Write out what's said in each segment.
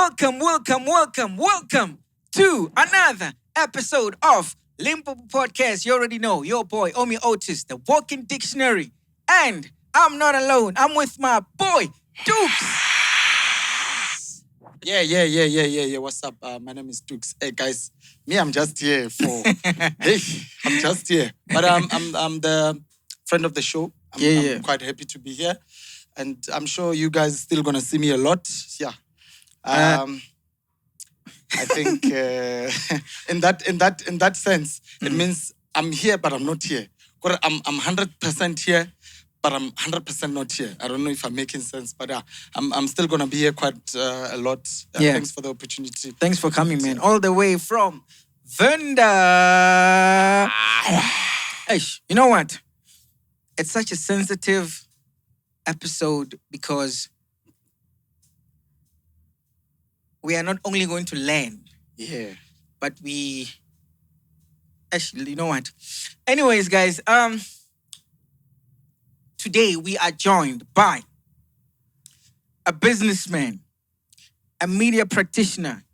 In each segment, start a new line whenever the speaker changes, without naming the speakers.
welcome to another episode of limpopo podcast. You already know, your boy, Omee Otis, the walking dictionary. And I'm not alone. I'm with my boy, Tuks.
Yeah. What's up? My name is Bruks. Hey guys, I'm just here for. I'm just here, but I'm the friend of the show. I'm quite happy to be here, and I'm sure you guys still gonna see me a lot. Yeah. I think in that sense, it means I'm here, but I'm not here. I'm 100% here, but I'm 100% not here. I don't know if I'm making sense, but I'm still gonna be here quite a lot. Thanks for the opportunity.
Thanks for coming, man. All the way from Venda. You know what? It's such a sensitive episode because we are not only going to learn, but we actually, you know what? Anyways, guys, today we are joined by a businessman, a media practitioner,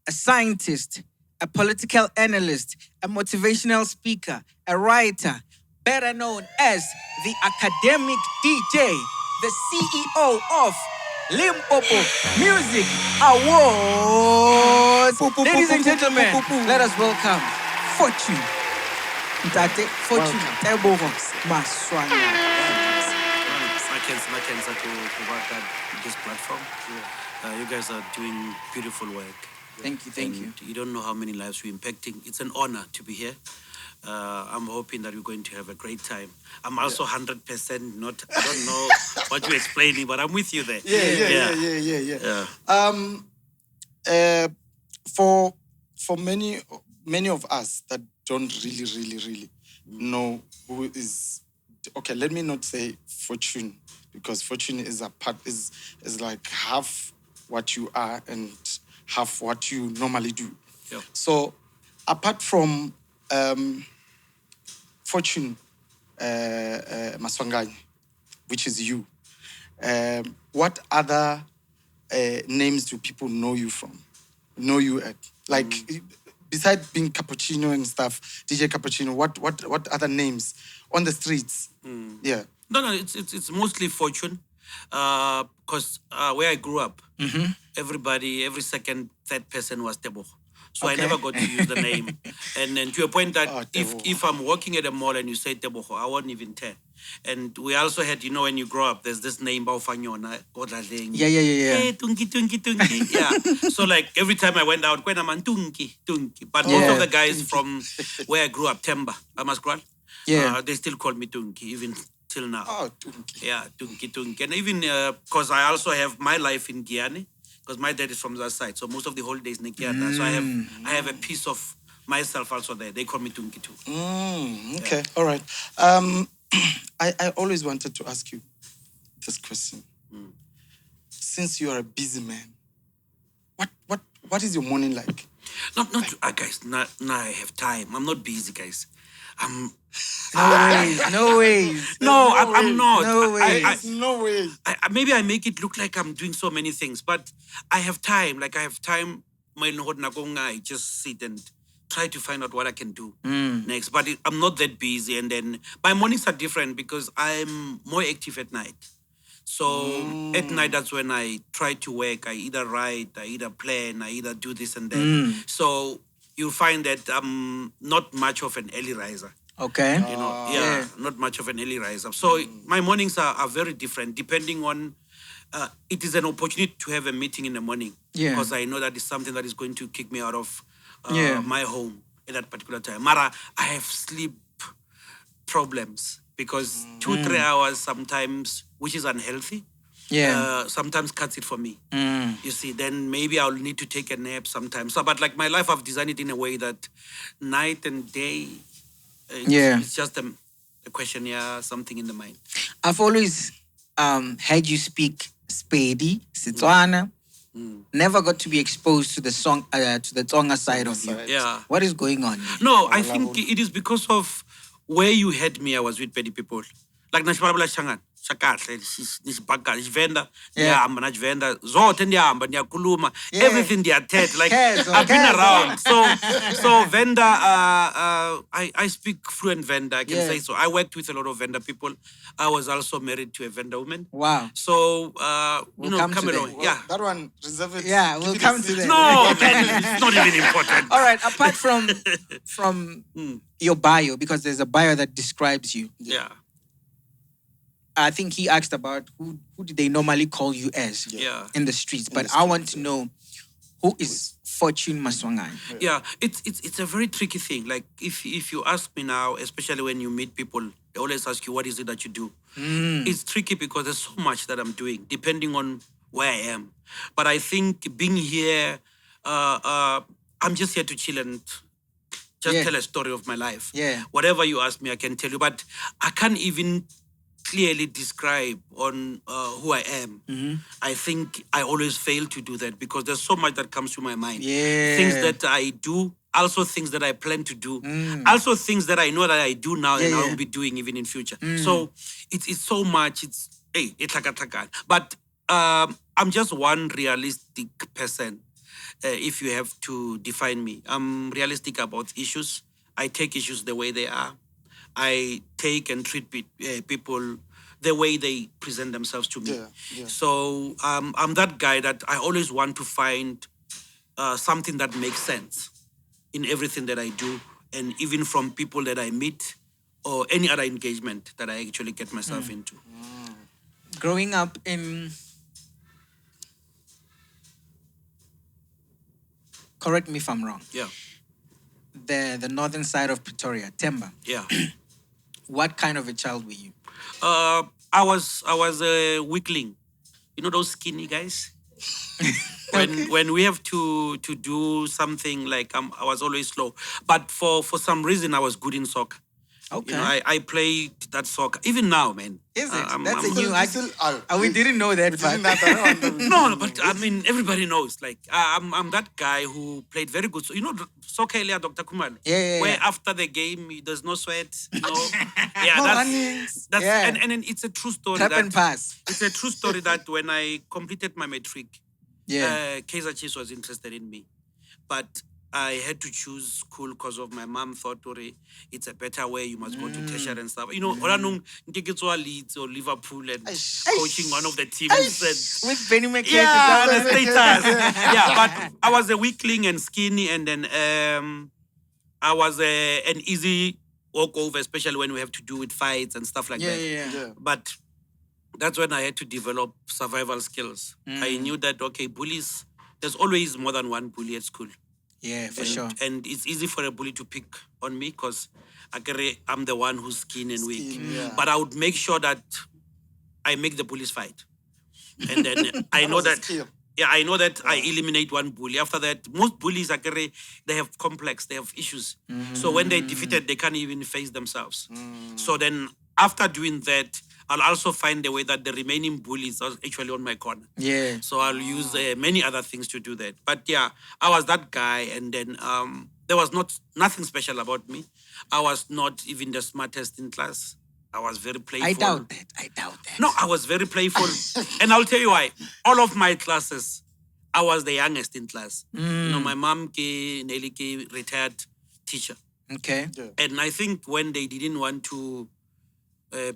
a scientist, a political analyst, a motivational speaker, a writer, better known as the academic DJ, the CEO of Limpopo Music Awards. Ladies and gentlemen, let us welcome Fortune. Fortune. Maswanganyi.
Makenza to work at this platform. You guys are doing beautiful work.
Thank you.
You don't know how many lives we're impacting. It's an honor to be here. I'm hoping that we're going to have a great time. I'm also 100% not. I don't know what you're explaining, but I'm with you there.
Yeah. For many of us that don't really know who is. Okay, let me not say Fortune, because Fortune is is like half what you are and half what you normally do.
Yeah.
So apart from Fortune Maswanganyi, which is you, what other names do people know you at? Like, besides being Cappuccino and stuff, DJ Cappuccino, what other names on the streets? Yeah.
No, it's mostly Fortune. Because where I grew up, every second, third person was Tebo. So I never got to use the name. And then to a point that if I'm walking at a mall and you say Tebogo, I won't even tell. And we also had, when you grow up, there's this name, Baufanyona, Godladeng.
Yeah.
Hey, Tunki. Yeah. So like every time I went out, Kwenaman, Tunki. But most of the guys from where I grew up, Temba, Amasqual, they still call me Tunki, even till now.
Oh, Tunki.
Yeah, Tunki. And even because I also have my life in Guyana, because my dad is from that side, so most of the holidays in Guyana. So I have a piece of myself also there. They call me Tunki too.
Okay, all right. I always wanted to ask you this question. Since you are a busy man, what is your morning like?
Guys. Now I have time. I'm not busy, guys.
No ways.
No, I'm not.
No ways.
No way.
Maybe I make it look like I'm doing so many things, but I have time. Like I have time. I just sit and try to find out what I can do next. But I'm not that busy. And then my mornings are different because I'm more active at night. So at night, that's when I try to work. I either write, I either plan, I either do this and that. So you'll find that I'm not much of an early riser.
Okay.
Not much of an early riser. So my mornings are very different depending on, it is an opportunity to have a meeting in the morning.
Yeah.
Because I know that is something that is going to kick me out of my home at that particular time. Mara, I have sleep problems because 2-3 hours sometimes, which is unhealthy, sometimes cuts it for me. You see, then maybe I'll need to take a nap sometimes. So, but like my life, I've designed it in a way that night and day, it's just a question, something in the mind.
I've always heard you speak Spedi, Setswana. Never got to be exposed to the song, to the Tonga side of you.
Yeah.
What is going on?
No, I think it is because of where you had me. I was with petty people. Like Nashmarabla Changan. Chakahle, nisibhaka, vendor,
Yeah.
yeah, vendor, zote ndiyahamba, ndiyakhuluma,
Yeah.
everything ndiyathetha. Like
Kezo,
I've been
kezo.
around. So vendor, I speak fluent vendor, I can
Yeah.
say so. I worked with a lot of vendor people. I was also married to a vendor woman.
Wow.
So
We'll come to
Cameron,
that.
yeah.
That one, reserve it.
Yeah, we'll
Keep it
come
a
to
secret.
that.
No, man, it's not even important.
All right. Apart from your bio, because there's a bio that describes you.
Yeah.
I think he asked about who do they normally call you as
Yeah.
in the streets, but
the
I want to know who is Fortune Maswanganyi.
Yeah, it's a very tricky thing. Like if you ask me now, especially when you meet people, they always ask you, what is it that you do? It's tricky because there's so much that I'm doing, depending on where I am. But I think being here, I'm just here to chill and just tell a story of my life.
Yeah.
Whatever you ask me, I can tell you. But I can't even clearly describe on who I am. I think I always fail to do that because there's so much that comes to my mind.
Yeah.
Things that I do, also things that I plan to do, also things that I know that I do now and I will be doing even in future. So it's so much. It's like a takan. But I'm just one realistic person. If you have to define me, I'm realistic about issues. I take issues the way they are. I take and treat people the way they present themselves to me.
Yeah.
So I'm that guy that I always want to find something that makes sense in everything that I do, and even from people that I meet or any other engagement that I actually get myself into.
Growing up in, correct me if I'm wrong,
Yeah,
the northern side of Pretoria, Temba.
yeah.
What kind of a child were you?
I was a weakling. You know those skinny guys? When we have to do something like I was always slow, but for some reason I was good in soccer.
Okay.
You know, I played that soccer even now, man.
Is it?
I'm
That's a
I'm-
new. We didn't know that.
Didn't
But
that-
No, but I mean everybody knows. Like I'm that guy who played very good. So you know soccer earlier, Dr. Kumar.
Yeah.
Where after the game there's no sweat. You know? Yeah,
No
that's
runnings.
Yeah.
and then it's a true story.
Tap
that,
and pass.
It's a true story that when I completed my matric,
Yeah.
Kaiser Chiefs was interested in me, but I had to choose school because of my mom thought, it's a better way. You must go to tertiary and stuff. You know, Leeds or Liverpool and coaching one of the teams. And,
With Benny McCarthy.
yeah, the status. Yeah, but I was a weakling and skinny, and then I was an easy walkover, especially when we have to do with fights and stuff like that.
Yeah.
But that's when I had to develop survival skills. I knew that, bullies, there's always more than one bully at school.
Yeah, for sure.
And it's easy for a bully to pick on me because I'm the one who's skinny and weak.
yeah.
But I would make sure that I make the bullies fight. And then I know
was a
that...
skill.
Yeah, I know that I eliminate one bully. After that, most bullies, they have complex, they have issues. So when they're defeated, they can't even face themselves. So then after doing that, I'll also find a way that the remaining bullies are actually on my corner.
Yeah.
So I'll use many other things to do that. But yeah, I was that guy, and then there was nothing special about me. I was not even the smartest in class. I was very playful.
I doubt that.
No, I was very playful. And I'll tell you why. All of my classes, I was the youngest in class. You know, my mom, Nelly, retired teacher.
Okay.
And I think when they didn't want to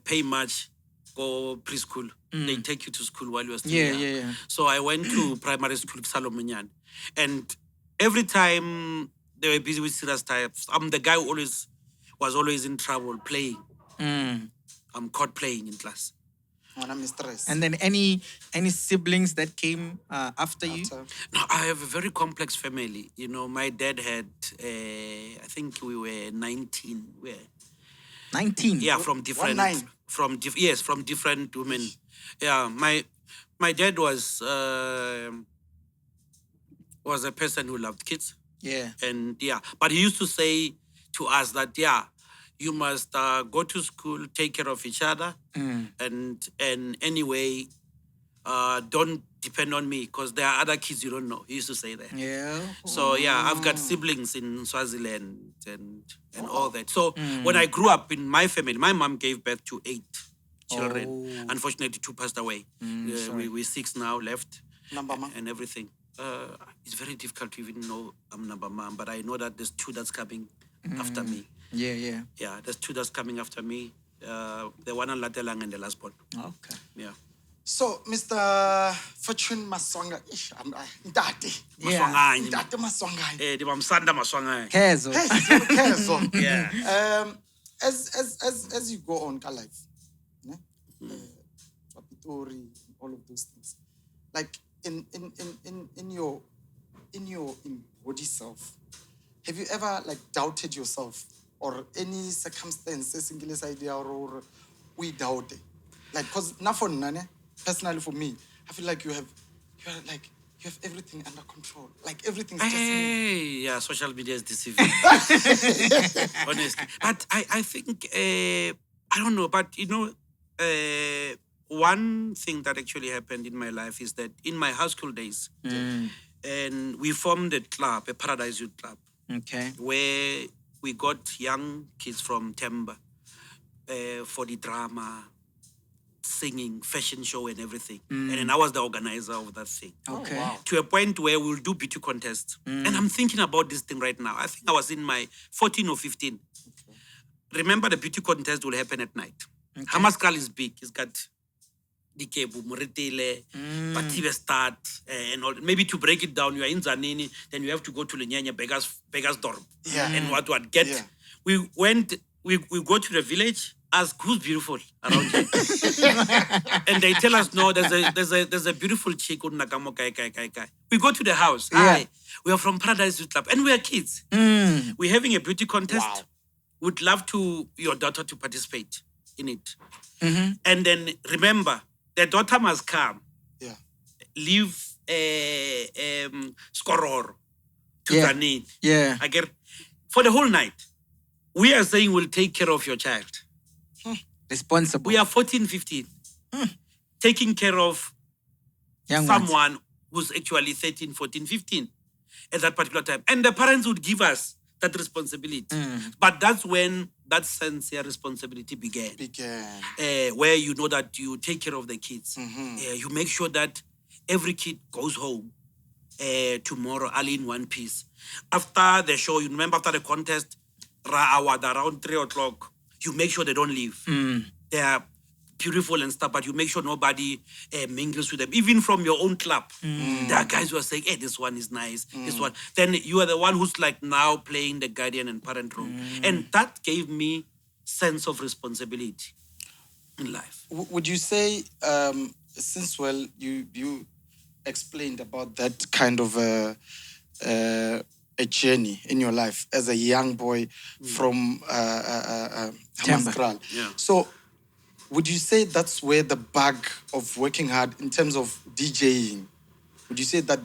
pay much for preschool, they take you to school while you were still young.
Yeah.
So I went to primary school, Salomonyan. And every time they were busy with serious types, I'm the guy who was always in trouble playing. I'm caught playing in class.
And then any siblings that came after you?
No, I have a very complex family. You know, my dad had, I think we were 19.
19?
Yeah, from different...
19?
From different women. Yeah, my dad was a person who loved kids.
Yeah.
And yeah, but he used to say to us that, you must go to school, take care of each other, and anyway, don't depend on me because there are other kids you don't know. He used to say that.
Yeah.
So yeah, I've got siblings in Swaziland and all that. So when I grew up in my family, my mom gave birth to 8. children.
Oh.
Unfortunately, 2 passed away. We're 6 now left.
Number man.
And everything. It's very difficult to even know I'm number man, but I know that there's 2 that's coming after me.
Yeah.
Yeah, there's 2 that's coming after me. The one on Latelang and the last born.
Okay.
Yeah.
So, Mr. Fortune Maswanga, Ntate.
Maswanganyi.
Ntate Maswanganyi.
Di bamsanda Maswanganyi.
Kezo.
Kezo.
Yeah.
As you go on, life, Papitori, all of those things, like in your embodied self, have you ever like doubted yourself or any circumstances in this idea or we doubt it? Like, cause now for Nane, personally for me, I feel like you have everything under control. Like everything's just
Yeah, social media is deceiving. Honestly. But I think, I don't know, but one thing that actually happened in my life is that in my high school days, and we formed a club, a Paradise Youth Club,
Okay.
where we got young kids from Temba for the drama, singing, fashion show and everything. And then I was the organizer of that thing.
Okay.
wow.
To a point where we'll do beauty contest. And I'm thinking about this thing right now. I think I was in my 14 or 15. Remember, the beauty contest will happen at night. Hamaskal is big. He's got Dikebu, Muretele, Pative Start, and all. Maybe to break it down, you are in Zanini, then you have to go to Lenyanya Begas Dorp.
Yeah.
And what get.
Yeah.
We go to the village, ask who's beautiful around here. And they tell us, no, there's a beautiful chick. We go to the house. Hi, we are from Paradise Youth Club, and we are kids. We're having a beauty contest.
Wow.
Would love your daughter to participate in it. And then remember, the daughter must come,
Yeah.
leave Skoror to
Yeah.
Zanin.
Yeah.
I get for the whole night. We are saying we'll take care of your child.
Responsible.
We are 14, 15. Taking care of
Young ones.
someone who's actually 13, 14, 15 at that particular time. And the parents would give us that responsibility. But that's when that sincere responsibility began. Where you know that you take care of the kids. You make sure that every kid goes home tomorrow early in one piece. After the show, you remember after the contest, around 3 o'clock, you make sure they don't leave. They are beautiful and stuff, but you make sure nobody mingles with them. Even from your own club. There are guys who are saying, hey, this one is nice, this one. Then you are the one who's like now playing the guardian and parent role. And that gave me sense of responsibility in life.
Would you say, since you explained about that kind of a journey in your life as a young boy from Hammanskraal.
Yeah.
So would you say that's where the bug of working hard in terms of DJing, would you say that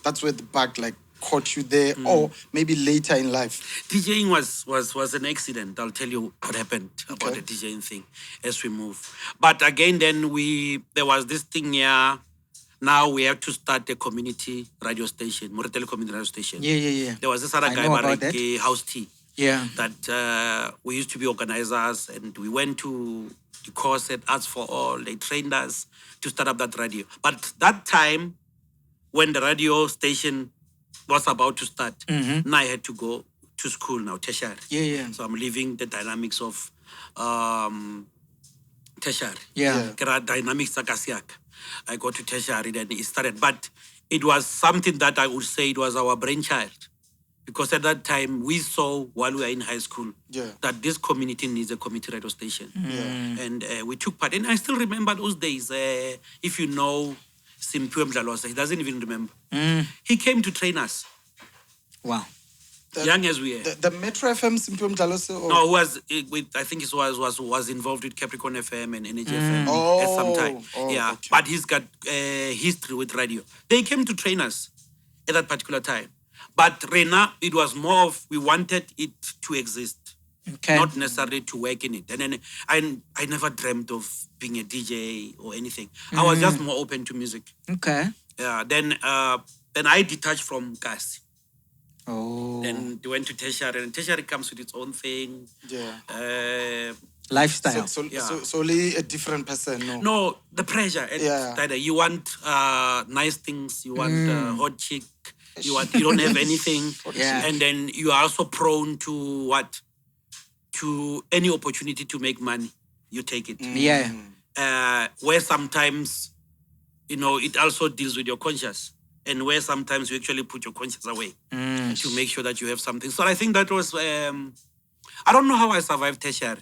that's where the bug like caught you there or maybe later in life?
DJing was an accident. I'll tell you what happened about the DJing thing as we move. But again, then there was this thing here. Now we have to start a community radio station, Moretele Community Radio Station.
Yeah.
There was this other
I
guy,
know about
Barek, House T,
Yeah.
that we used to be organizers, and we went to the course at Arts for All. They trained us to start up that radio. But that time, when the radio station was about to start, now I had to go to school now, Tertiary.
Yeah.
So I'm leaving the dynamics of Tertiary.
Yeah.
Dynamics Akasiak. I go to Tertiary, then it started. But it was something that I would say it was our brainchild. Because at that time, we saw while we were in high school that this community needs a community radio station. And we took part. And I still remember those days. If you know Simpiwe Mdlalosa, he doesn't even remember. He came to train us,
Wow.
young as we are.
The Metro FM Simpiwe Mdlalosa? Or?
No, I think he was involved with Capricorn FM and Energy FM at some time.
Okay.
But he's got history with radio. They came to train us at that particular time. But Rena, it was more of we wanted it to exist, not necessarily to work in it. And then I never dreamt of being a DJ or anything. I was just more open to music.
Okay.
Then I detached from Kasi.
Oh.
Then they went to Tertiary, and Tertiary comes with its own thing.
Yeah.
Lifestyle.
So only a different person. No.
No, the pressure.
Yeah.
That you want nice things. You want hot chick. You don't have anything.
Yeah.
And then you are also prone to what? To any opportunity to make money, you take it.
Yeah.
Where sometimes, it also deals with your conscience. And where sometimes you actually put your conscience away to make sure that you have something. So I think that was, I don't know how I survived tertiary.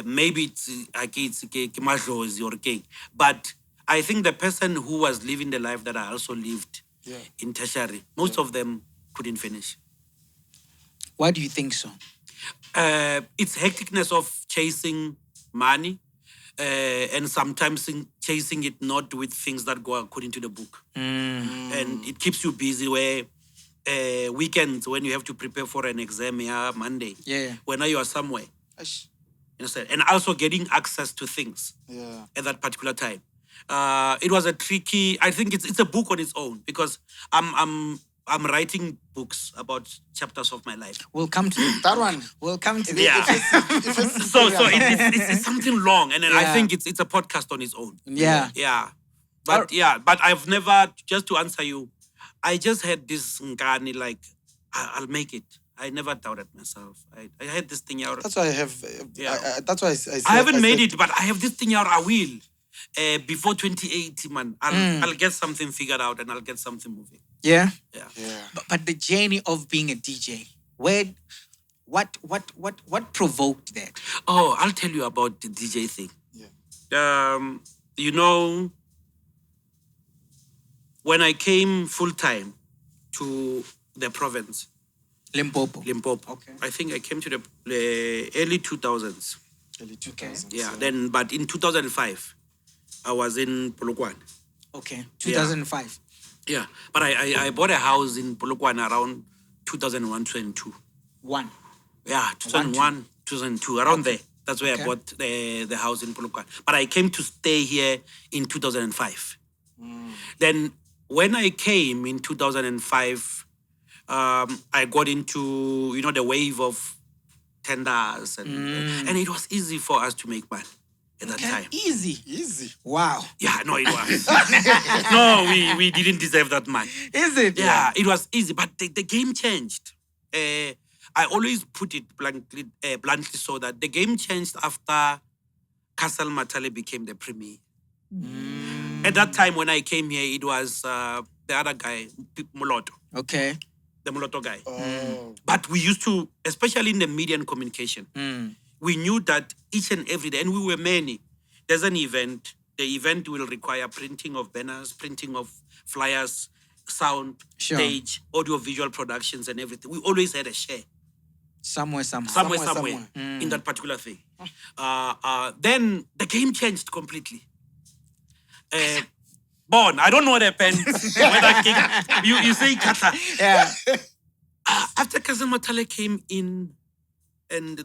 Maybe it's madlozi or cake. But I think the person who was living the life that I also lived in tertiary, most of them couldn't finish.
Why do you think so?
It's hecticness of chasing money and sometimes chasing it not with things that go according to the book. And it keeps you busy where weekends when you have to prepare for an exam Monday.
Yeah.
When you are somewhere. You understand? And also getting access to things at that particular time. It was a tricky. I think it's a book on its own because I'm writing books about chapters of my life.
We'll come to
That one.
We'll come to
Yeah. So
it's
it's something long, and then I
Yeah.
think it's a podcast on its own.
Yeah.
Yeah. But but I've never, just to answer you, I just had this ngani like I'll make it. I never doubted myself. I had this thing out.
That's why I have. That's why I said,
I haven't made it, but I have this thing out. I will. Before 2080, man, I'll get something figured out and I'll get something moving.
Yeah.
Yeah.
But the journey of being a DJ, what provoked that?
Oh, I'll tell you about the DJ thing.
Yeah.
When I came full time to the province,
Limpopo.
Okay. I think I came to the early 2000s.
Early 2000s.
Yeah. Then, but in 2005, I was in Polokwane.
Okay. 2005.
Yeah. But I bought a house in Polokwane around 2001, 2002.
One.
Yeah, 2001, 2002, around there. That's where I bought the house in Polokwane. But I came to stay here in 2005. Then when I came in 2005, I got into, the wave of tenders. And it was easy for us to make money at that time.
Easy. Wow.
Yeah, no, it was. No, we didn't deserve that money.
Is it?
Yeah, it was easy, but the game changed. I always put it bluntly so that the game changed after Castle Matale became the premier. At that time when I came here, it was the other guy, Moloto.
Okay.
The Moloto guy.
Oh.
But we used to, especially in the media and communication, we knew that each and every day, and we were many, there's an event. The event will require printing of banners, printing of flyers, sound, stage, audio-visual productions and everything. We always had a share.
Somewhere.
In that particular thing. Then the game changed completely. Born, I don't know what happened. You say Kata.
Yeah.
After Cousin Matale came in, and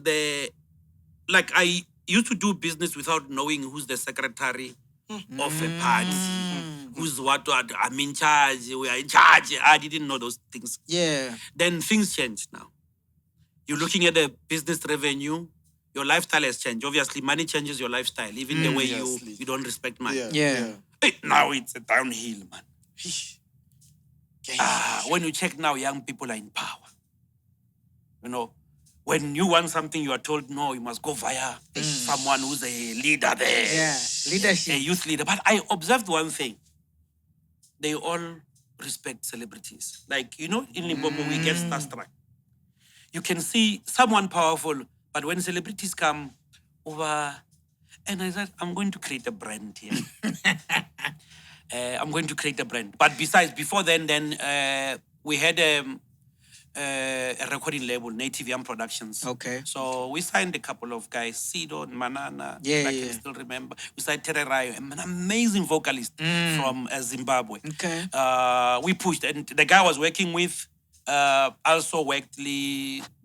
I used to do business without knowing who's the secretary of a party, who's what, I'm in charge, we are in charge. I didn't know those things.
Yeah.
Then things changed now. You're looking at the business revenue, your lifestyle has changed. Obviously, money changes your lifestyle, even the way you don't respect money.
Yeah.
Hey, now it's a downhill, man. When you check now, young people are in power. When you want something, you are told, no, you must go via someone who's a leader there.
Yeah, leadership.
A youth leader. But I observed one thing. They all respect celebrities. Like, in Limpopo, we get starstruck. You can see someone powerful, but when celebrities come over, and I said, I'm going to create a brand here. I'm going to create a brand. But before then, we had a recording label, Native Young Productions.
Okay.
So we signed a couple of guys, Sido, Manana, I can still remember. We signed Tertiary, an amazing vocalist from Zimbabwe.
Okay.
We pushed, and the guy I was working with also worked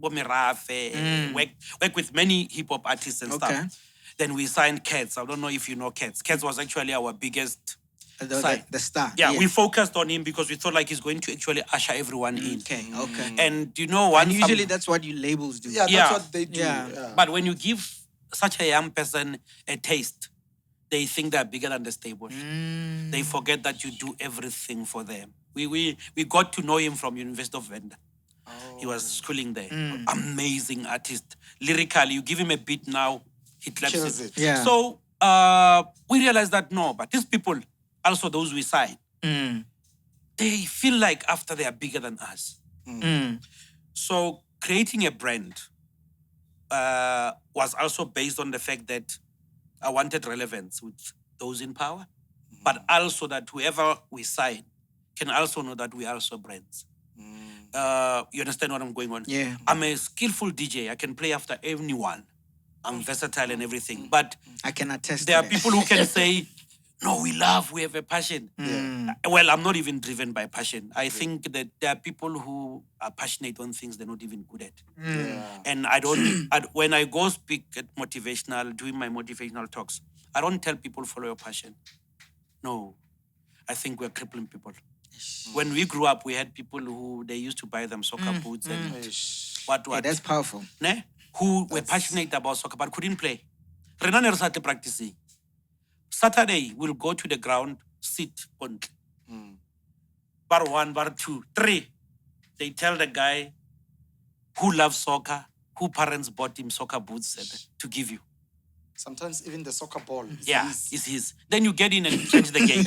worked with many hip-hop artists and stuff. Then we signed Cats. I don't know if you know Cats. Cats was actually our biggest
the star.
Yeah, we focused on him because we thought like he's going to actually usher everyone in.
Okay.
And you know what?
And usually that's what you labels do.
Yeah, that's what they do.
Yeah.
But when you give such a young person a taste, they think they're bigger than the stable. They forget that you do everything for them. We got to know him from University of Venda. He was schooling there. Amazing artist. Lyrically, you give him a beat now, he claps
Kills
it.
it.
Yeah.
So we realized that no, but these people, also those we sign, they feel like after they are bigger than us. So creating a brand was also based on the fact that I wanted relevance with those in power, but also that whoever we sign can also know that we are also brands. You understand what I'm going on?
Yeah.
I'm a skillful DJ. I can play after anyone. I'm versatile and everything. But
I can attest
there
to
are
that.
people who can say, no, we have a passion. Well, I'm not even driven by passion. I think that there are people who are passionate on things they're not even good at. And I don't, when I go speak at doing my motivational talks, I don't tell people follow your passion. No, I think we're crippling people. When we grew up, we had people who they used to buy them soccer boots and what.
Yeah, that's powerful.
Ne? Who were passionate about soccer but couldn't play. Rena ne re sa tle practicing. Saturday, we'll go to the ground, sit on bar 1, bar 2, 3. They tell the guy who loves soccer, who parents bought him soccer boots to give you.
Sometimes even the soccer ball is
Yeah,
his.
it's his. Then you get in and change the game.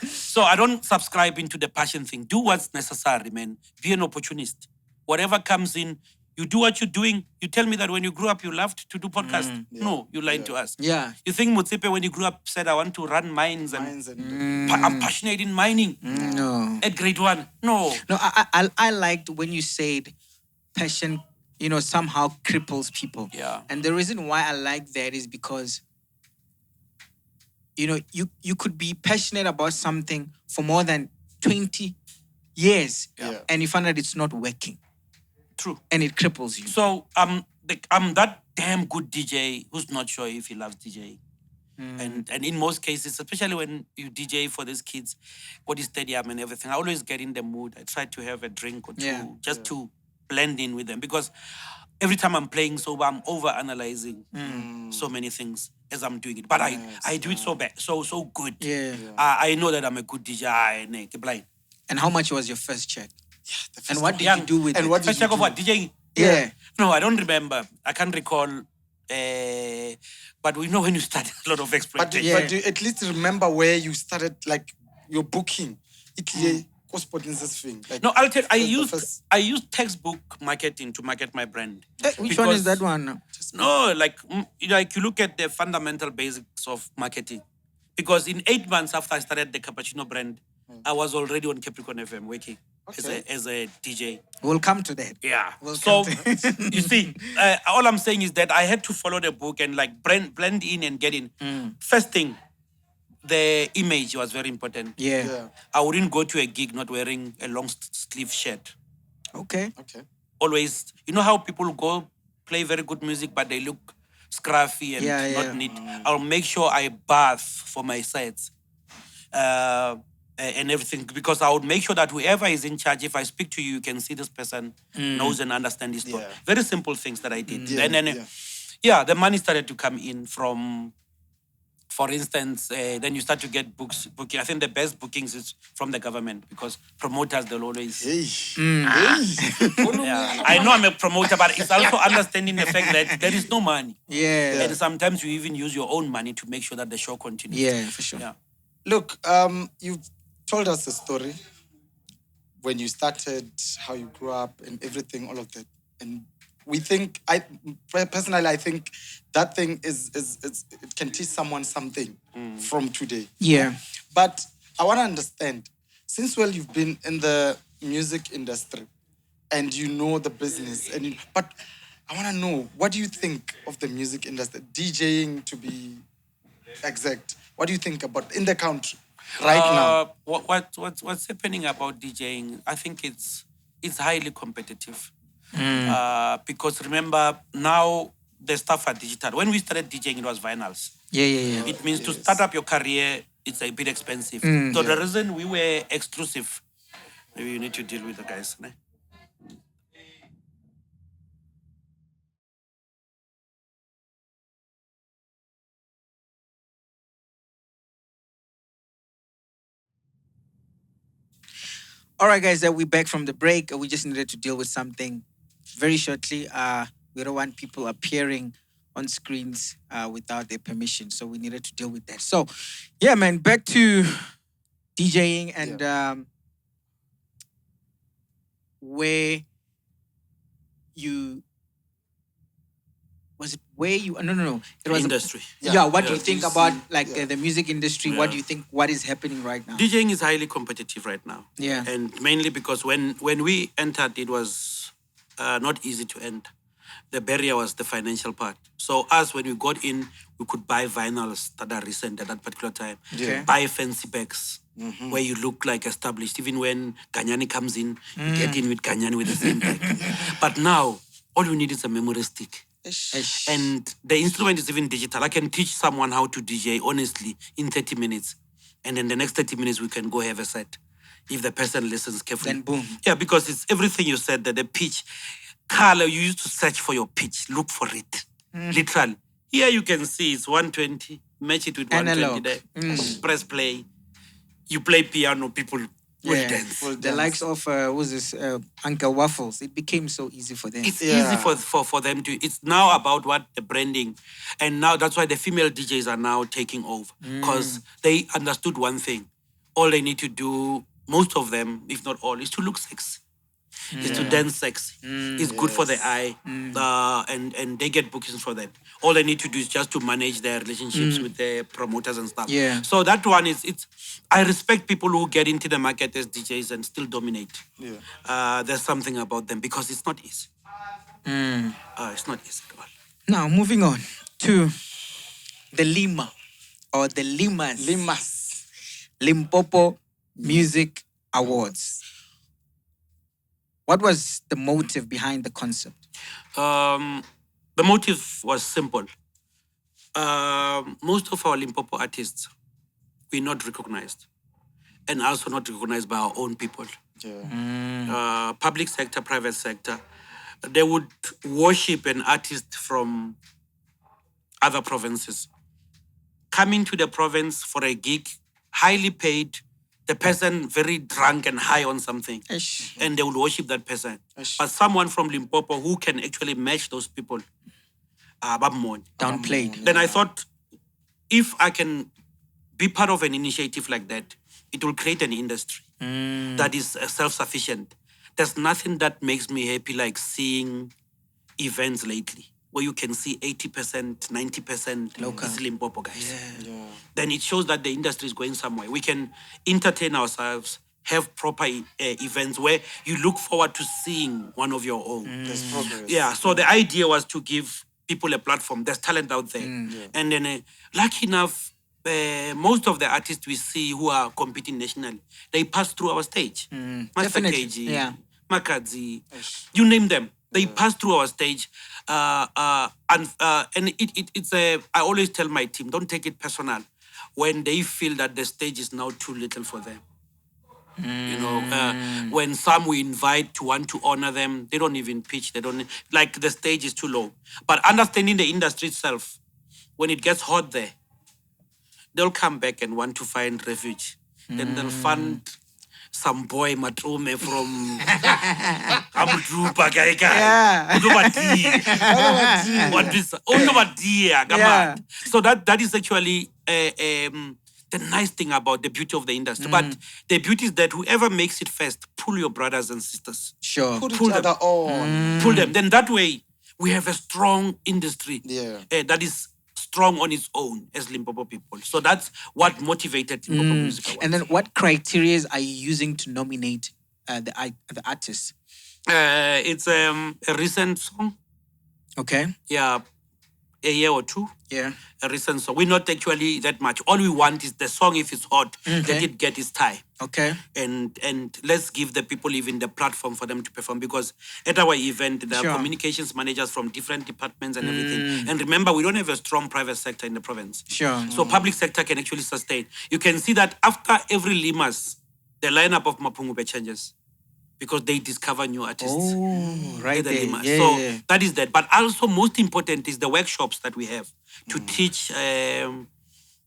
So I don't subscribe into the passion thing. Do what's necessary, man. Be an opportunist. Whatever comes in, you do what you're doing. You tell me that when you grew up, you loved to do podcasts. No, you lied to us.
Yeah.
You think Mutsepe, when you grew up, said, I want to run mines and
Mines and
I'm passionate in mining
No.
at grade 1. No.
No, I liked when you said passion, somehow cripples people.
Yeah.
And the reason why I like that is because, you could be passionate about something for more than 20 years.
Yeah.
And you find that it's not working.
True.
And it cripples you.
So I'm that damn good DJ who's not sure if he loves DJ. And in most cases, especially when you DJ for these kids, go to stadium and everything, I always get in the mood. I try to have a drink or two just to blend in with them because every time I'm playing sober, I'm over analyzing so many things as I'm doing it. But I do it so bad, so good.
Yeah.
I know that I'm a good DJ. Blind.
And how much was your first check?
the first
And what
one.
did you do with
And
it?
what did
First
you
check of
do?
what? DJing?
Yeah.
No, I don't remember. I can't recall. But we know when you start a lot of
But
exploitation.
do you at least remember where you started, like your booking? Italy, this thing. Like,
No, I'll tell you,
first-
I used textbook marketing to market my brand.
Which one is
Because-
that one?
No, like you look at the fundamental basics of marketing. Because in 8 months after I started the Cappuccino brand, I was already on Capricorn FM working as a DJ.
We'll come to that.
Yeah.
We'll
So
come to
you see, all I'm saying is that I had to follow the book and like blend in and get in. First thing, the image was very important.
Yeah.
Yeah.
I wouldn't go to a gig not wearing a long sleeve shirt.
Okay.
Okay.
Always, you know how people go play very good music, but they look scruffy and not neat. I'll make sure I bath for my sets and everything because I would make sure that whoever is in charge, if I speak to you, you can see this person knows and understands this.
Yeah.
Very simple things that I did.
Yeah,
And then, the money started to come in from. For instance, then you start to get booking. I think the best bookings is from the government because promoters, they'll always...
Hey.
Yeah. I know I'm a promoter, but it's also understanding the fact that there is no money.
Yeah.
And sometimes you even use your own money to make sure that the show continues.
Yeah, for sure.
Yeah.
Look, you've told us the story when you started, how you grew up, and everything, all of that. And we think, I think that thing it can teach someone something from today.
Yeah.
But I want to understand, since you've been in the music industry and you know the business, but I want to know, what do you think of the music industry, DJing to be exact? What do you think about in the country right now?
What's happening about DJing? I think it's highly competitive. Because remember, now the stuff are digital. When we started DJing, it was vinyls.
Yeah.
It means to start up your career, it's a bit expensive. So the reason we were exclusive, maybe you need to deal with the guys. Ne?
All right, guys, we're back from the break. We just needed to deal with something very shortly. We don't want people appearing on screens without their permission, so we needed to deal with that. So, yeah, man, back to DJing and where you was it where you no it was
Industry.
what do you think about the music industry? What do you think what is happening right now?
DJing is highly competitive right now.
Yeah.
And mainly because when we entered, it was not easy to enter. The barrier was the financial part. So us, when we got in, we could buy vinyls that are recent at that particular time.
Okay.
Buy fancy bags where you look like established. Even when Ganyani comes in, you get in with Ganyani with the same bag. But now, all you need is a memory stick. And the instrument is even digital. I can teach someone how to DJ honestly in 30 minutes. And then the next 30 minutes, we can go have a set. If the person listens carefully.
Then boom.
Yeah, because it's everything you said, that the pitch. Carla, you used to search for your pitch, look for it. Literally. Here you can see it's 120, match it with 120 there. Press play. You play piano, people will dance.
The likes of who's this Uncle Waffles, it became so easy for them.
It's easy for them to. It's now about what the branding, and now that's why the female DJs are now taking over because they understood one thing: all they need to do, most of them, if not all, is to look sexy. Is to dance sexy. It's good for the eye, and they get bookings for that. All they need to do is just to manage their relationships with their promoters and stuff.
Yeah.
So that one is I respect people who get into the market as DJs and still dominate.
Yeah.
There's something about them because it's not easy. It's not easy at all.
Now moving on to the LIMA or the LIMAs. Limpopo Music Awards. What was the motive behind the concept?
The motive was simple. Most of our Limpopo artists were not recognized, and also not recognized by our own people.
Yeah.
Public sector, private sector, they would worship an artist from other provinces. Coming to the province for a gig, highly paid, the person very drunk and high on something, and they would worship that person. But someone from Limpopo who can actually match those people,
downplayed.
Then I thought, if I can be part of an initiative like that, it will create an industry that is self-sufficient. There's nothing that makes me happy like seeing events lately where you can see 80%, 90%
local.
Is Limpopo guys.
Yeah.
Then it shows that the industry is going somewhere. We can entertain ourselves, have proper events where you look forward to seeing one of your own.
There's progress.
Yeah, so the idea was to give people a platform. There's talent out there. And then, lucky enough, most of the artists we see who are competing nationally, they pass through our stage. Master
Definitely.
KG, Makadzi, you name them. They pass through our stage. And it's a, I always tell my team, don't take it personal when they feel that the stage is now too little for them. You know, when some we invite to want to honor them, they don't even pitch. They don't, like the stage is too low. But understanding the industry itself, when it gets hot there, they'll come back and want to find refuge. Then they'll fund some boy Matome from Amdrupa So that is actually the nice thing about the beauty of the industry. But the beauty is that whoever makes it first, pull your brothers and sisters.
Sure.
Put
Pull
each other on.
Pull them. Then that way, we have a strong industry
Yeah.
that is strong on its own as Limpopo people. So that's what motivated Limpopo Music Awards.
And then what criteria are you using to nominate the artists?
It's a recent song.
Okay.
Yeah, a year or two.
Yeah.
A recent song. We're not actually that much. All we want is the song, if it's hot, let it get its time.
Okay.
And let's give the people even the platform for them to perform, because at our event there
Sure.
are communications managers from different departments and everything. And remember, we don't have a strong private sector in the province.
Sure.
So public sector can actually sustain. You can see that after every Limas, the lineup of Mapungube changes because they discover new artists.
Oh, right
At the
there.
Limas.
Yeah,
So
yeah.
that is that. But also most important is the workshops that we have to teach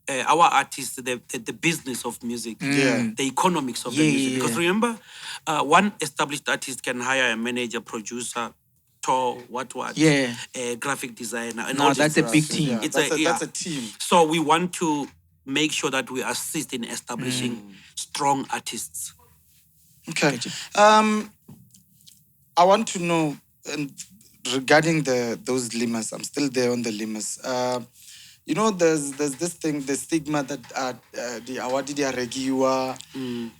our artists, the business of music, the economics of the music. Because remember, one established artist can hire a manager, producer, tour, what, a graphic designer. And
No, that's a big team.
Yeah, that's a team.
So we want to make sure that we assist in establishing strong artists.
Okay. I want to know regarding those limas. I'm still there on the limas. You know, there's this thing, the stigma that the awadi dia regiwa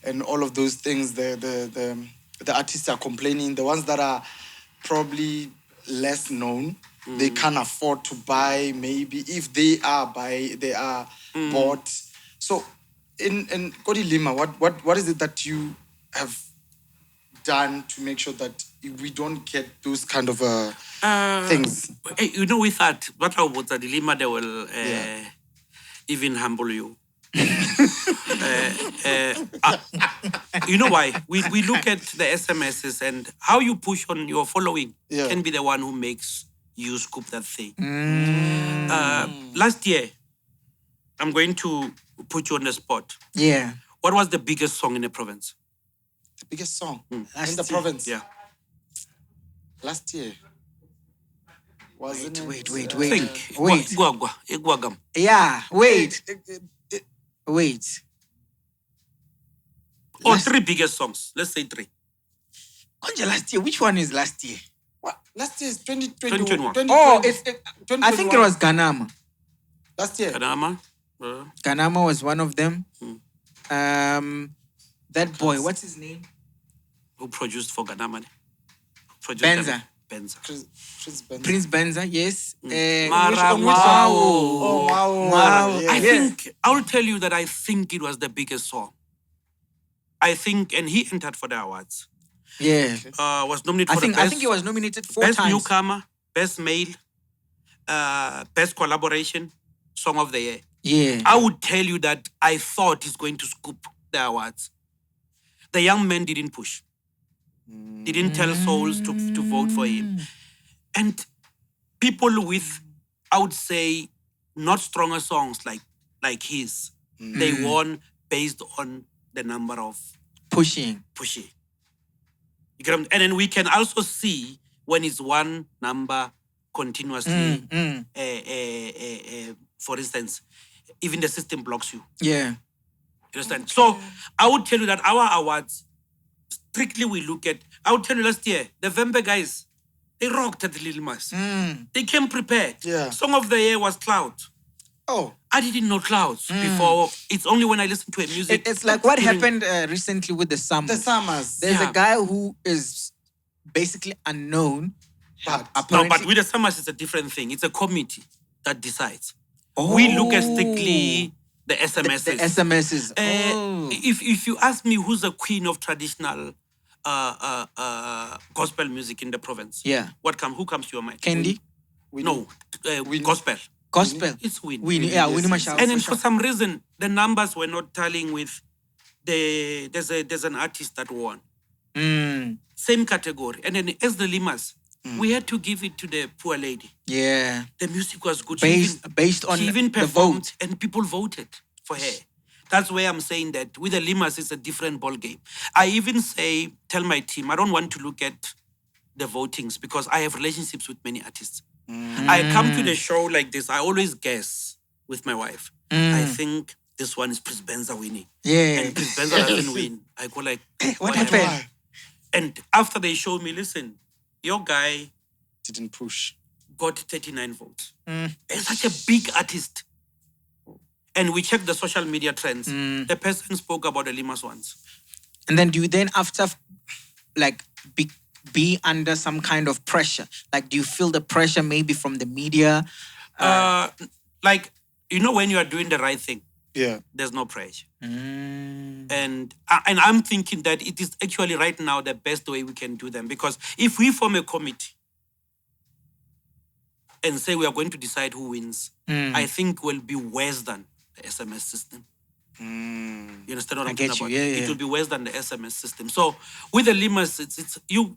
and all of those things. The artists are complaining. The ones that are probably less known, they can't afford to buy. Maybe if they are bought. So, in Kodi Lima, what is it that you have done to make sure that we don't get those kind of things?
You know, with that, what about the dilemma? They will even humble you. You know why? We look at the SMSs and how you push on your following can be the one who makes you scoop that thing. Last year, I'm going to put you on the spot.
Yeah.
What was the biggest song in the province?
The biggest song in the province?
Yeah.
Last year. Wasn't
Wait.
Think.
Wait.
Igwagam.
Yeah, wait.
Or three biggest songs. Let's say three.
Konja last year. Which one is last year?
What? Last year is 2021.
2021.
Oh, I think it was Ganama.
Last year.
Kanama.
Ganama was one of them. That boy, what's his name?
Who produced for Ganama?
Benza. Prince Benza, yes.
Mara,
wow.
Oh, wow.
Wow.
Yeah.
I think, I'll tell you that I think it was the biggest song. I think, and he entered for the awards.
Yeah.
Was nominated for the best.
I think he was nominated 4
best
times.
newcomer, best male, best collaboration, song of the year.
Yeah.
I would tell you that I thought he's going to scoop the awards. The young man didn't push. Didn't tell souls to vote for him. And people with, I would say, not stronger songs like his, they won based on the number of
Pushing.
You get what I'm- and then we can also see when it's one number continuously. For instance, even the system blocks you.
Yeah.
You understand? So I would tell you that our awards, strictly we look at, I would tell you last year, the Vembe guys, they rocked at the Little Mass. They came prepared.
Yeah.
Song of the year was Cloud.
Oh.
I didn't know Clouds before. It's only when I listen to a music.
It's like what happened recently with the Summers.
The Summers.
There's a guy who is basically unknown.
No, but with the Summers, it's a different thing. It's a committee that decides. We look at strictly the SMSs.
The SMSs.
If you ask me who's the queen of traditional gospel music in the province, who comes to your mind?
Candy?
No, gospel.
Gospel.
It's Winnie.
Winnie Mashal.
And then for some reason, the numbers were not tallying with there's an artist that won. Same category. And then as the Limas, we had to give it to the poor lady.
Yeah.
The music was good.
Based on
she even
the
performed
vote.
and people voted for her. That's where I'm saying that with the Limas, it's a different ball game. I even tell my team, I don't want to look at the votings because I have relationships with many artists. I come to the show like this, I always guess with my wife. I think this one is Prince Benza winning.
Yeah.
And Prince Benza doesn't win. I go like,
what happened?
And after they showed me, listen, your guy
didn't push.
Got 39 votes. And such a big artist. And we checked the social media trends. The person spoke about the Limas once.
And then do you then after like be under some kind of pressure? Like, do you feel the pressure maybe from the media?
Like, you know, when you are doing the right thing, there's no pressure. And I'm thinking that it is actually right now the best way we can do them. Because if we form a committee and say we are going to decide who wins, I think will be worse than the SMS system. You understand what I'm talking about? It will be worse than the SMS system. So with the Limas, it's you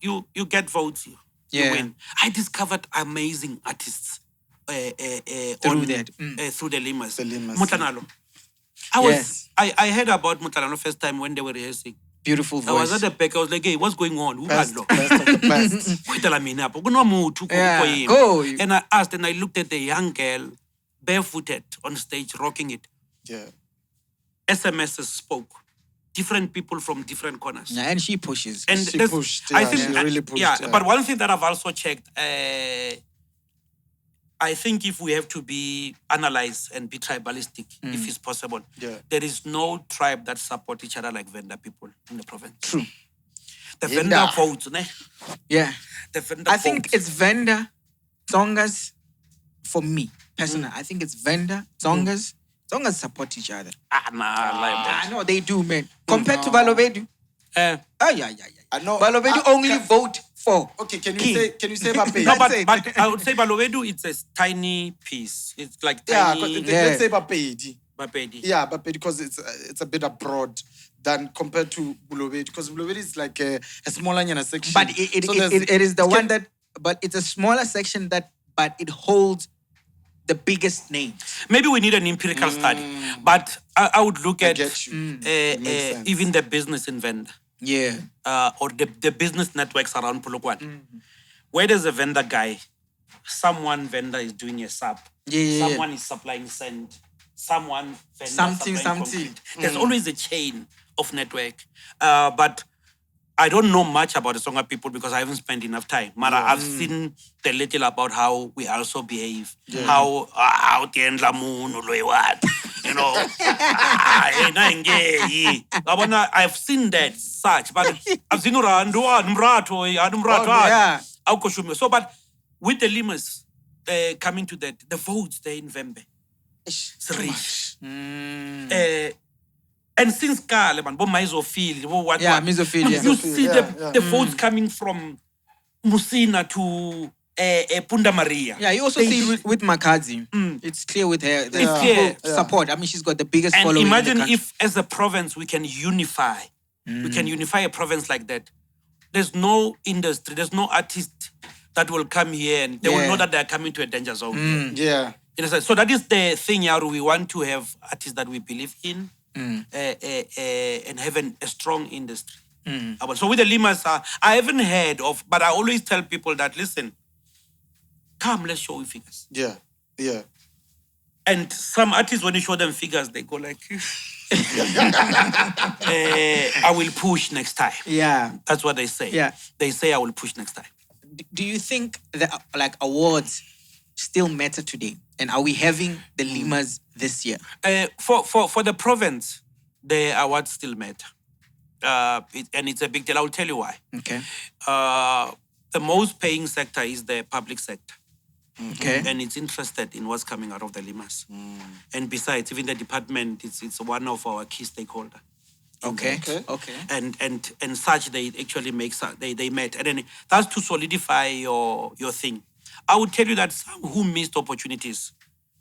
get votes, you win. I discovered amazing artists through
that.
Through the Limas.
The Limas.
Mutanalo. I heard about Mutalano first time when they were rehearsing.
Beautiful voice.
I was at the back. I was like, hey, what's going on? Who
Best
had
of the best.
Yeah, go.
And I asked, and I looked at the young girl, barefooted on stage, rocking it.
Yeah.
SMSs spoke. Different people from different corners.
Yeah, and she pushes.
And
She
there's-
pushed,
I
yeah,
think,
she really pushed,
Yeah,
yeah.
but one thing that I've also checked, I think if we have to be analyzed and be tribalistic, if it's possible,
Yeah.
there is no tribe that support each other like Venda people in the province.
True.
The
Yeah.
Venda votes, ne?
Yeah.
The Venda
I think
votes.
it's Venda, Tsongas, for me, personally. I think it's Venda, Tsongas. Tsongas support each other. I know they do, man. Compared to Balobedu.
Uh,
Yeah.
I know.
Balobedu only vote for.
Okay, can
King.
you say Bape?
no,
That's it.
but I would say Balobedu, it's a tiny piece. It's like
Yeah,
tiny.
let's say Bapedi.
Bapedi.
Yeah, Bapedi, because it's a bit abroad than compared to Bulobedi, because Bulobedi is like a smaller section.
But it
So there's-
is the
can-
one that, but it's a smaller section but it holds the biggest name.
Maybe we need an empirical study, but I would look
I
at
get you. It makes sense.
even the business in Venda.
Yeah.
Or the business networks around Polokwane. Where there's a vendor guy, someone vendor is doing a SAP.
Yeah.
Someone is supplying sand. Someone vendor
Something.
supplying concrete. There's always a chain of network. But I don't know much about the Songa people because I haven't spent enough time. Mara, I've seen the little about how we also behave. How the end la moon what, you know. I've seen that such, but I've seen
yeah.
So, but with the Limas coming to that, the votes there in Vembe, it's rich. And since Kale, man, what?
Yeah, Misophilia.
You see
yeah,
the votes coming from Musina to Punda Maria.
Yeah, you also see it with Makazi. It's clear with her. The
It's clear.
people support. I mean, she's got the biggest
And
following.
imagine
in the country.
if, as a province, we can unify. We can unify a province like that. There's no industry, there's no artist that will come here and they will
Yeah.
know that they're coming to a danger zone.
Yeah.
In a sense. So that is the thing, Yaru. We want to have artists that we believe in and have a strong industry. So with the Limas, I haven't heard of, but I always tell people that, listen, come, let's show you figures.
Yeah. Yeah.
And some artists, when you show them figures, they go like, I will push next time.
Yeah.
That's what they say.
Yeah.
They say, I will push next time.
Do you think that like awards still matter today? And are we having the Limas this year?
For the province, the awards still matter. And it's a big deal. I'll tell you why.
Okay.
The most paying sector is the public sector.
Okay.
And it's interested in what's coming out of the Limas. And besides, even the department, it's one of our key stakeholders.
Okay.
Okay.
Okay.
And such, they actually they met. And then that's to solidify your thing. I would tell you that some who missed opportunities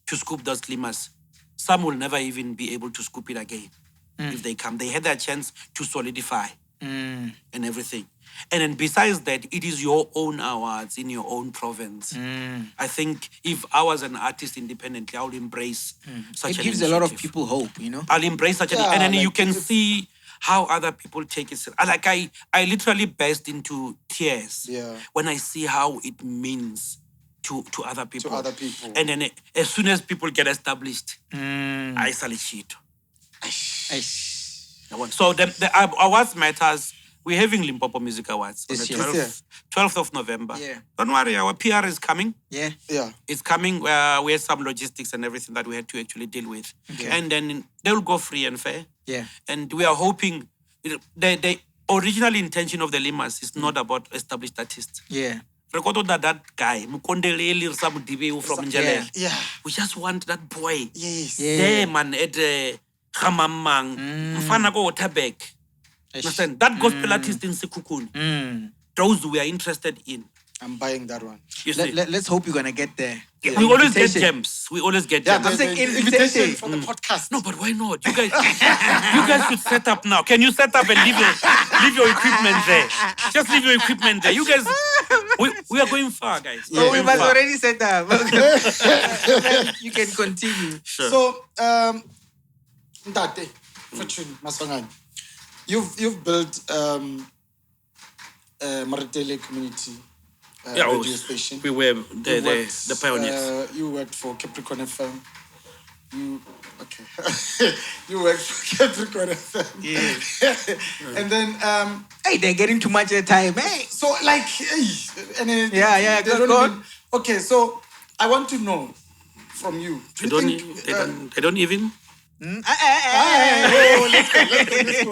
to scoop those Limas, some will never even be able to scoop it again if they come. They had their chance to solidify and everything. And then besides that, it is your own awards in your own province. I think if I was an artist independently, I would embrace such
It
an
gives a lot of
initiative.
people hope, you know?
I'll embrace such
Yeah,
and then
like
you can
it's-
see how other people take it. Like I literally burst into tears
Yeah.
when I see how it means to other people.
other people.
And then as soon as people get established, I solicit. So the awards matters. We're having Limpopo Music Awards on the
This year.
12th of November.
Yeah.
Don't worry, our PR is coming.
Yeah.
Yeah.
It's coming. We had some logistics and everything that we had to actually deal with.
Okay.
And then they will go free and fair.
Yeah.
And we are hoping, the original intention of the Limas is not about established artists.
Yeah.
Record that guy, Mukondele from Njele.
Yeah.
We just want that boy.
Yes.
Yeah.
There, man, at Hamamang, Mfana go Waterbeck. Understand? That gospel artist in Sekukuni. Those we are interested in.
I'm buying that one.
You see?
Let's hope you're gonna get there.
We always get
Invitation.
gems. We always get
Yeah,
gems.
I'm saying
the
invitation.
invitation for the podcast.
No, but why not? You guys should set up now. Can you set up and leave your equipment there? Just leave your equipment there. You guys, we are going far, guys.
Oh, we
Going
must
far.
already set up. You can continue.
Sure.
So, Ntate, Fortune, Maswanganyi. You've built Maritele community radio station.
We were the pioneers.
You worked for Capricorn FM. You worked for Capricorn FM.
Yeah.
And then
Hey, they're getting too much time. Hey.
so like and then
Yeah,
they
go
don't
on.
okay, so I want to know from you. Do you think
They don't even.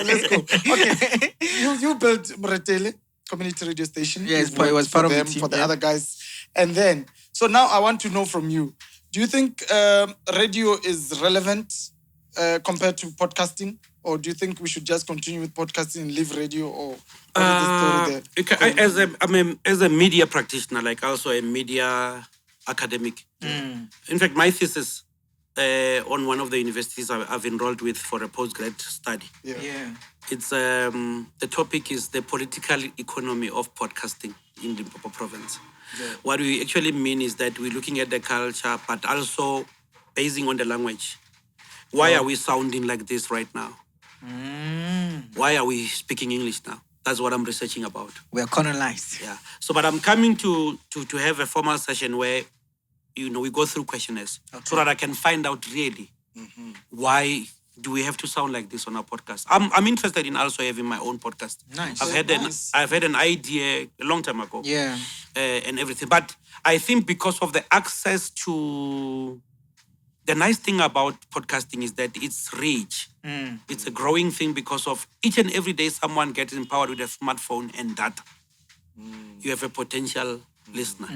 let's go. Okay. You built Maritele community radio station.
Yes,
You
but it was
worked
part
for
of the
them,
team,
for the
yeah.
other guys. And then, so now I want to know from you. Do you think radio is relevant compared to podcasting? Or do you think we should just continue with podcasting and leave radio? Or what is the story there?
As a media practitioner, like also a media academic. In fact, my thesis on one of the universities I've enrolled with for a postgrad study.
Yeah.
It's the topic is the political economy of podcasting in Limpopo province.
Yeah.
What we actually mean is that we're looking at the culture, but also basing on the language. Why are we sounding like this right now? Why are we speaking English now? That's what I'm researching about.
We are colonized.
Yeah. So, but I'm coming to have a formal session where, we go through questionnaires so that I can find out really why do we have to sound like this on our podcast. I'm interested in also having my own podcast.
Nice.
I've had an idea a long time ago.
Yeah.
And everything. But I think because of the access to... The nice thing about podcasting is that it's rich. It's a growing thing because of each and every day someone gets empowered with a smartphone and data. You have a potential listener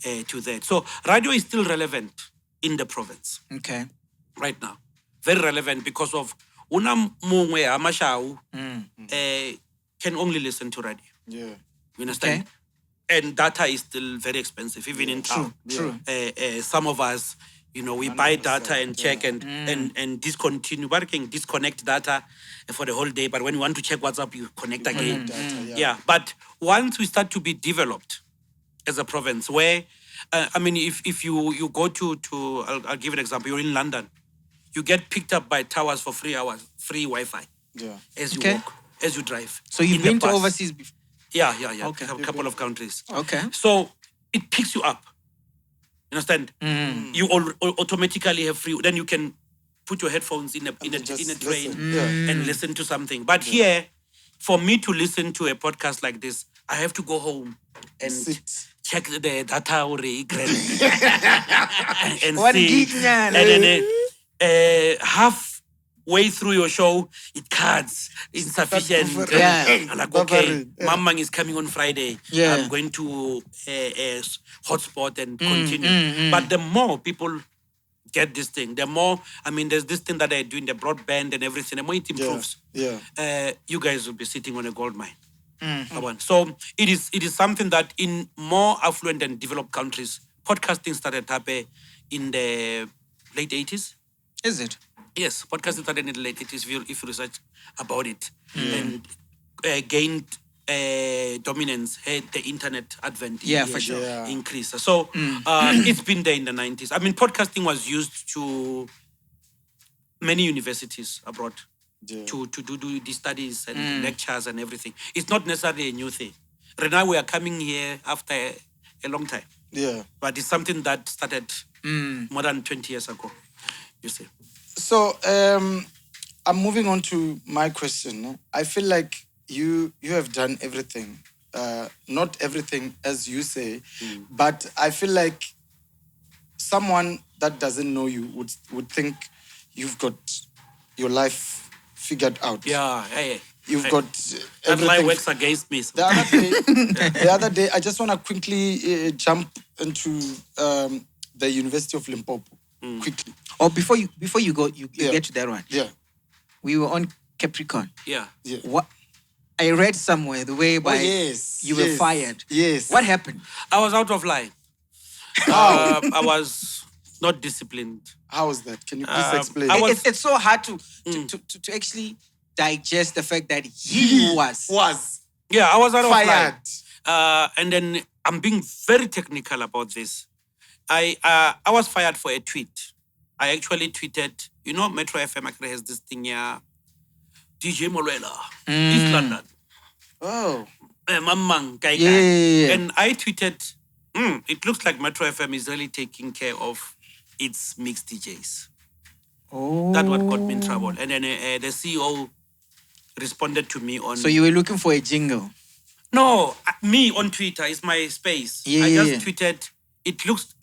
to that. So radio is still relevant in the province
Okay.
right now. Very relevant because of una mongwe amashau can only listen to radio.
Yeah.
You understand? And data is still very expensive, even in town.
True.
Some of us, we buy data and check and discontinue. But can disconnect data for the whole day. But when you want to check WhatsApp, you connect again.
Data,
But once we start to be developed as a province, where if you go to I'll give an example. You're in London, you get picked up by towers for 3 hours, free Wi-Fi.
Yeah.
As you walk, as you drive.
So you've
in the
been to
bus.
overseas before?
Yeah.
Okay.
A couple of countries.
Okay.
So it picks you up. You understand? You automatically have free. Then you can put your headphones in a train and listen to something. But here, for me to listen to a podcast like this, I have to go home and check the data or and
One
see.
gig, man.
And then halfway through your show, it cuts. Insufficient.
Yeah.
I'm like, okay, Mamang is coming on Friday.
Yeah.
I'm going to a hotspot and continue. But the more people get this thing, the more, there's this thing that I do in the broadband and everything, the more it improves.
Yeah.
You guys will be sitting on a gold mine. So it is something that in more affluent and developed countries, podcasting started up in the late 80s.
Is it?
Yes, podcasting started in the late 80s if you research about it. And gained dominance, had the internet advent
for sure.
increase. So it's been there in the 90s. Podcasting was used to many universities abroad to do the studies and lectures and everything. It's not necessarily a new thing. Right now we are coming here after a long time.
Yeah.
But it's something that started more than 20 years ago, you see.
So I'm moving on to my question. I feel like you have done everything. Not everything as you say, but I feel like someone that doesn't know you would think you've got your life figured out.
Yeah.
You've got
that
everything.
lie works against me.
The other day, I just want to quickly jump into the University of Limpopo quickly.
Or before you go, you get to that one.
Yeah.
We were on Capricorn.
Yeah.
What I read somewhere the way by you were fired.
Yes.
What happened?
I was out of line. I was not disciplined.
How was that? Can you please explain?
It's so hard to actually digest the fact that he was.
Yeah, I was out of
fired.
line. And then I'm being very technical about this. I was fired for a tweet. I actually tweeted you know, Metro FM actually has this thing here, DJ Molwela, East London.
Oh.
Mamang, Kai Kai.
Yeah.
And I tweeted, it looks like Metro FM is really taking care of its mixed DJs.
Oh.
That's what got me in trouble. And then the CEO responded to me on...
So you were looking for a jingle?
No, me on Twitter is my space.
Yeah,
I just
yeah.
tweeted, it looks...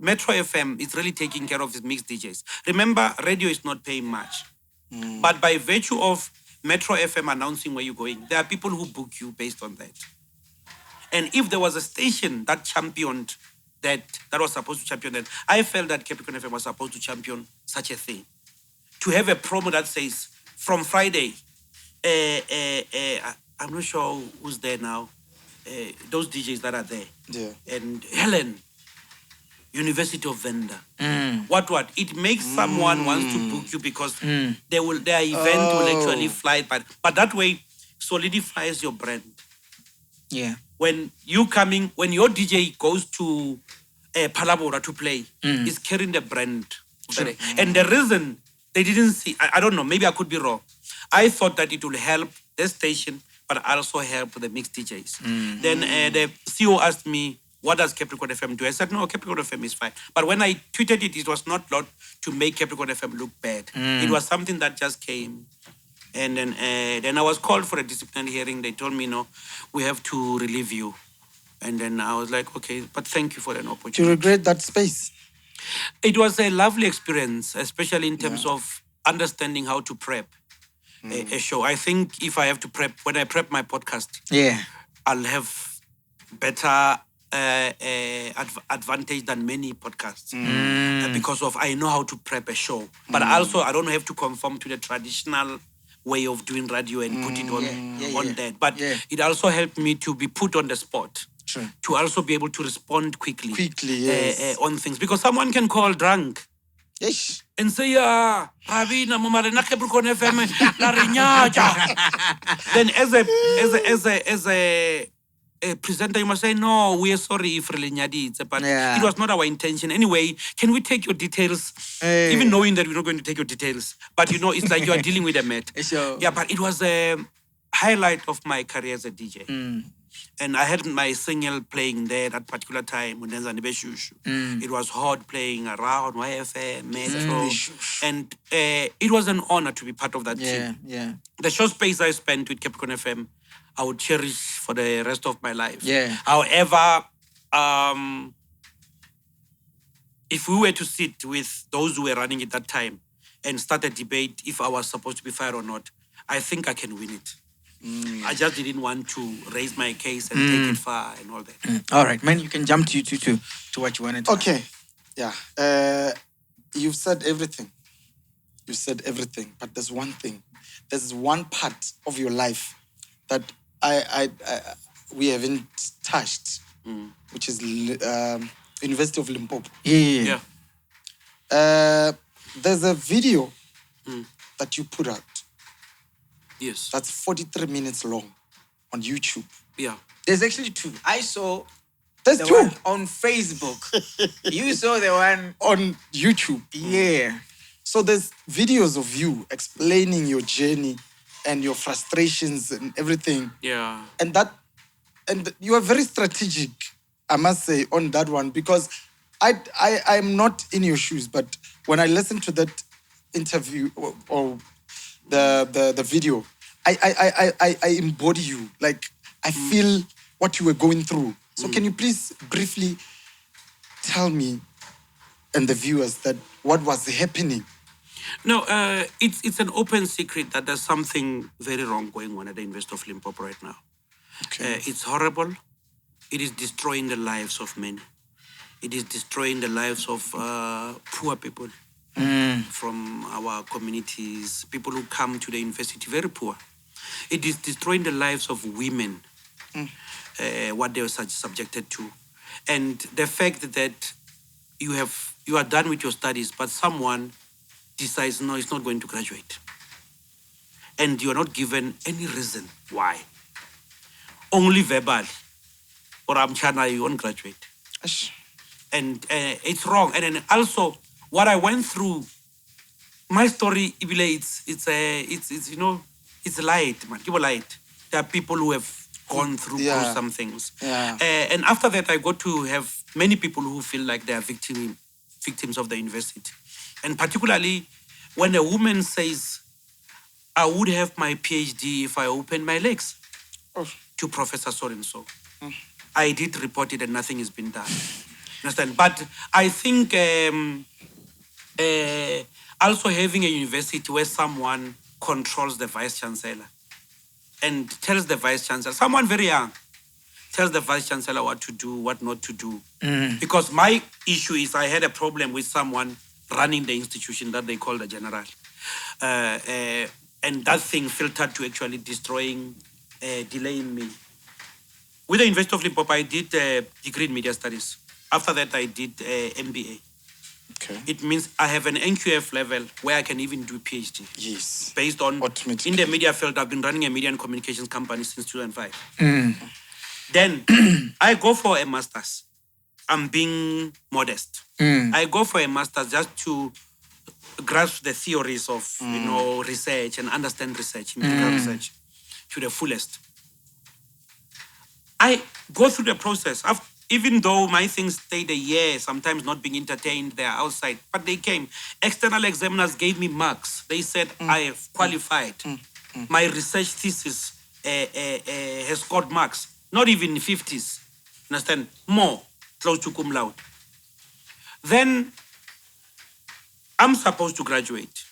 Metro FM is really taking care of its mixed DJs. Remember, radio is not paying much. But by virtue of Metro FM announcing where you're going, there are people who book you based on that. And if there was a station that championed that was supposed to champion that, I felt that Capricorn FM was supposed to champion such a thing. To have a promo that says, from Friday, I'm not sure who's there now, those DJs that are there.
Yeah.
And Helen, University of Venda. What? It makes someone wants to book you because their event will actually fly. But that way solidifies your brand.
Yeah.
When your DJ goes to Palabora to play, is carrying the brand.
Sure.
And the reason they didn't see, I don't know, maybe I could be wrong. I thought that it will help the station, but also help the mixed DJs. Then the CEO asked me, what does Capricorn FM do? I said, no, Capricorn FM is fine. But when I tweeted it, it was not to make Capricorn FM look bad. It was something that just came. And then I was called for a disciplinary hearing. They told me, no, we have to relieve you. And then I was like, okay, but thank you for an opportunity.
Do you regret that space?
It was a lovely experience, especially in terms of understanding how to prep a show. I think if I have to prep, when I prep my podcast, I'll have better advantage than many podcasts because of I know how to prep a show. But also I don't have to conform to the traditional way of doing radio and put it on that. But it also helped me to be put on the spot.
True.
To also be able to respond quickly
Yes.
on things. Because someone can call drunk
Yes.
and say, Habina Mamarena Capricorn FM, La Riñaja. Then as a presenter, you must say, no, we are sorry if Relinyadi, but it was not our intention. Anyway, can we take your details? Even knowing that we're not going to take your details. But it's like you are dealing with a mat.
Sure.
Yeah, but it was a highlight of my career as a DJ. And I had my single playing there at that particular time when it was hot playing around YFM, Metro. And it was an honor to be part of that team.
Yeah.
The short space I spent with Capricorn FM, I would cherish for the rest of my life.
Yeah.
However, if we were to sit with those who were running at that time and start a debate if I was supposed to be fired or not, I think I can win it. I just didn't want to raise my case and take it far and all that.
All right, man, you can jump to what you wanted to
Okay. Yeah. You've said everything. You said everything. But there's one thing. There's one part of your life that we haven't touched, which is University of Limpopo.
Yeah.
There's a video that you put out.
Yes.
That's 43 minutes long on YouTube.
Yeah.
There's actually two. I saw
There's
the
two
one on Facebook. You saw the one
on YouTube.
Yeah.
So there's videos of you explaining your journey and your frustrations and everything.
Yeah.
And you are very strategic, I must say, on that one, because I'm not in your shoes, but when I listen to that interview or the video, I embody you. Like, I feel what you were going through. So can you please briefly tell me and the viewers that what was happening?
No, it's an open secret that there's something very wrong going on at the University of Limpopo right now.
Okay.
It's horrible. It is destroying the lives of many. It is destroying the lives of poor people from our communities, people who come to the university very poor. It is destroying the lives of women, what they are subjected to. And the fact that you are done with your studies, but someone decides, no, it's not going to graduate. And you are not given any reason why. Only verbal. Or Amchana, you won't graduate. And it's wrong. And then also, what I went through my story, it's you know, it's light, man. People light. There are people who have gone through some things.
Yeah.
And after that, I got to have many people who feel like they are victims of the university. And particularly when a woman says, I would have my PhD if I opened my legs to Professor so-and-so. I did report it and nothing has been done. Understand? But I think also having a university where someone controls the vice-chancellor and tells the vice-chancellor, someone very young, tells the vice-chancellor what to do, what not to do. Because my issue is I had a problem with someone running the institution that they call the general. And that thing filtered to actually destroying, delaying me. With the University of Limpopo, I did a degree in media studies. After that, I did MBA.
Okay.
It means I have an NQF level where I can even do PhD.
Yes.
Based on,
Automatically.
in the media field, I've been running a media and communications company since 2005. Then I go for a master's. I'm being modest. I go for a master's just to grasp the theories of research and understand research, empirical research to the fullest. I go through the process. Even though my things stayed a year, sometimes not being entertained, they're outside, but they came. External examiners gave me marks. They said I have qualified. My research thesis has scored marks, not even 50s. Understand? More, close to cum laude. Then I'm supposed to graduate.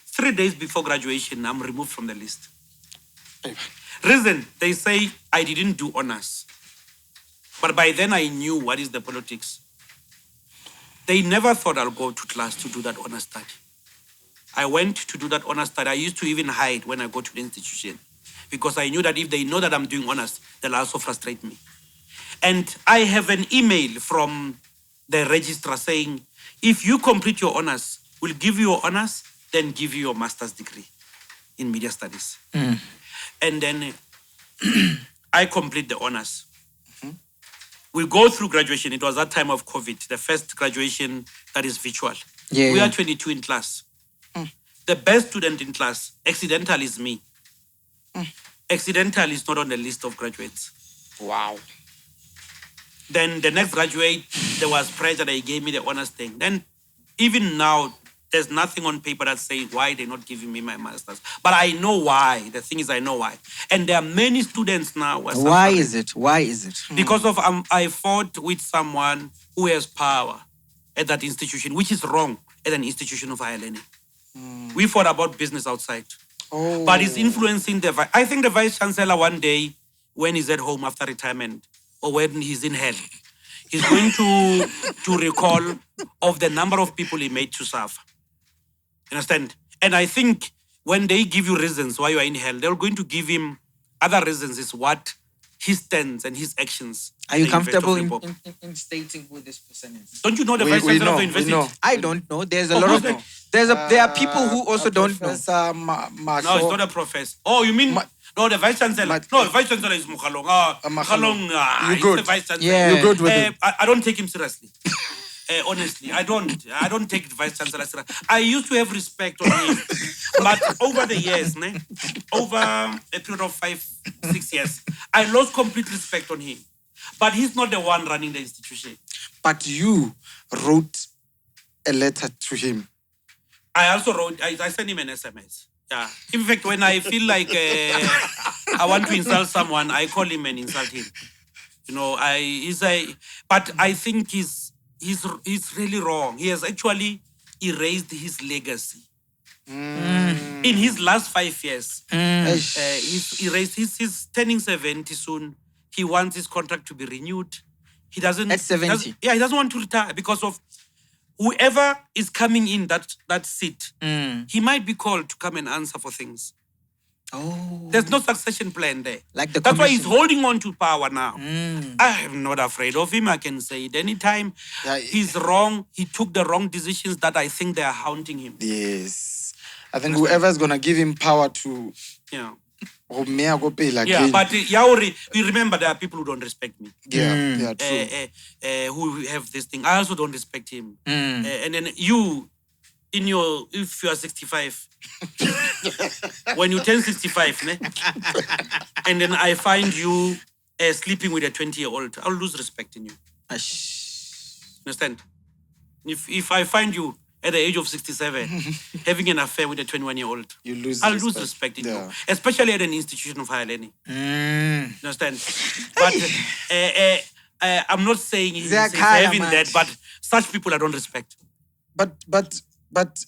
3 days before graduation, I'm removed from the list. Reason, they say I didn't do honors. But by then I knew what is the politics. They never thought I'll go to class to do that honor study. I went to do that honor study. I used to even hide when I go to the institution because I knew that if they know that I'm doing honors, they'll also frustrate me. And I have an email from the registrar saying, if you complete your honors, we'll give you your honors, then give you your master's degree in media studies. And then I complete the honors. We go through graduation. It was that time of COVID, the first graduation that is virtual. We are 22 in class. The best student in class, accidental, is me. Accidental is not on the list of graduates.
Wow.
Then the next graduate, there was pressure. They gave me the honors thing. Then even now, there's nothing on paper that says why they're not giving me my master's. But I know why. The thing is, I know why. And there are many students now.
Why is it? Why is it?
Because of I fought with someone who has power at that institution, which is wrong at an institution of higher learning. We fought about business outside. But it's influencing I think the vice chancellor one day, when he's at home after retirement, or when he's in hell, he's going to recall of the number of people he made to serve. Understand? And I think when they give you reasons why you are in hell, they're going to give him other reasons. Is what his stance and his actions.
Are you comfortable in stating who this person is?
Don't you know the vice chancellor of the university?
I don't know. There's a lot of there are people who also don't know.
No, it's not a professor. Oh, you mean no, the vice chancellor? No, the vice chancellor is Mukhalong. Mukhalong,
you good?
The vice chancellor.
Yeah. You're good with him.
I don't take him seriously. Honestly, I don't take the vice chancellor seriously. I used to have respect on him, but over the years, over a period of 5-6 years, I lost complete respect on him. But he's not the one running the institution.
But you wrote a letter to him.
I also wrote. I sent him an SMS. Yeah. In fact, when I feel like I want to insult someone, I call him and insult him. You know, but I think he's really wrong. He has actually erased his legacy. In his last 5 years, he's erased. He's turning 70 soon. He wants his contract to be renewed. He doesn't.
At 70.
He doesn't want to retire because of whoever is coming in that seat. He might be called to come and answer for things. There's no succession plan there. That's why he's holding on to power now. I am not afraid of him. I can say it anytime. He's wrong. He took the wrong decisions that I think they are haunting him.
Yes. I think whoever's going to give him power to...
Yeah, but Yauri, you remember there are people who don't respect me.
Yeah, true.
Who have this thing. I also don't respect him. And then you if you are 65, when you turn 65, ne? And then I find you sleeping with a 20-year-old, I'll lose respect in you. Understand? If I find you at the age of 67 having an affair with a 21-year-old, I'll lose respect in you, especially at an institution of higher learning. Understand? But I'm not saying he's having that, but such people I don't respect.
But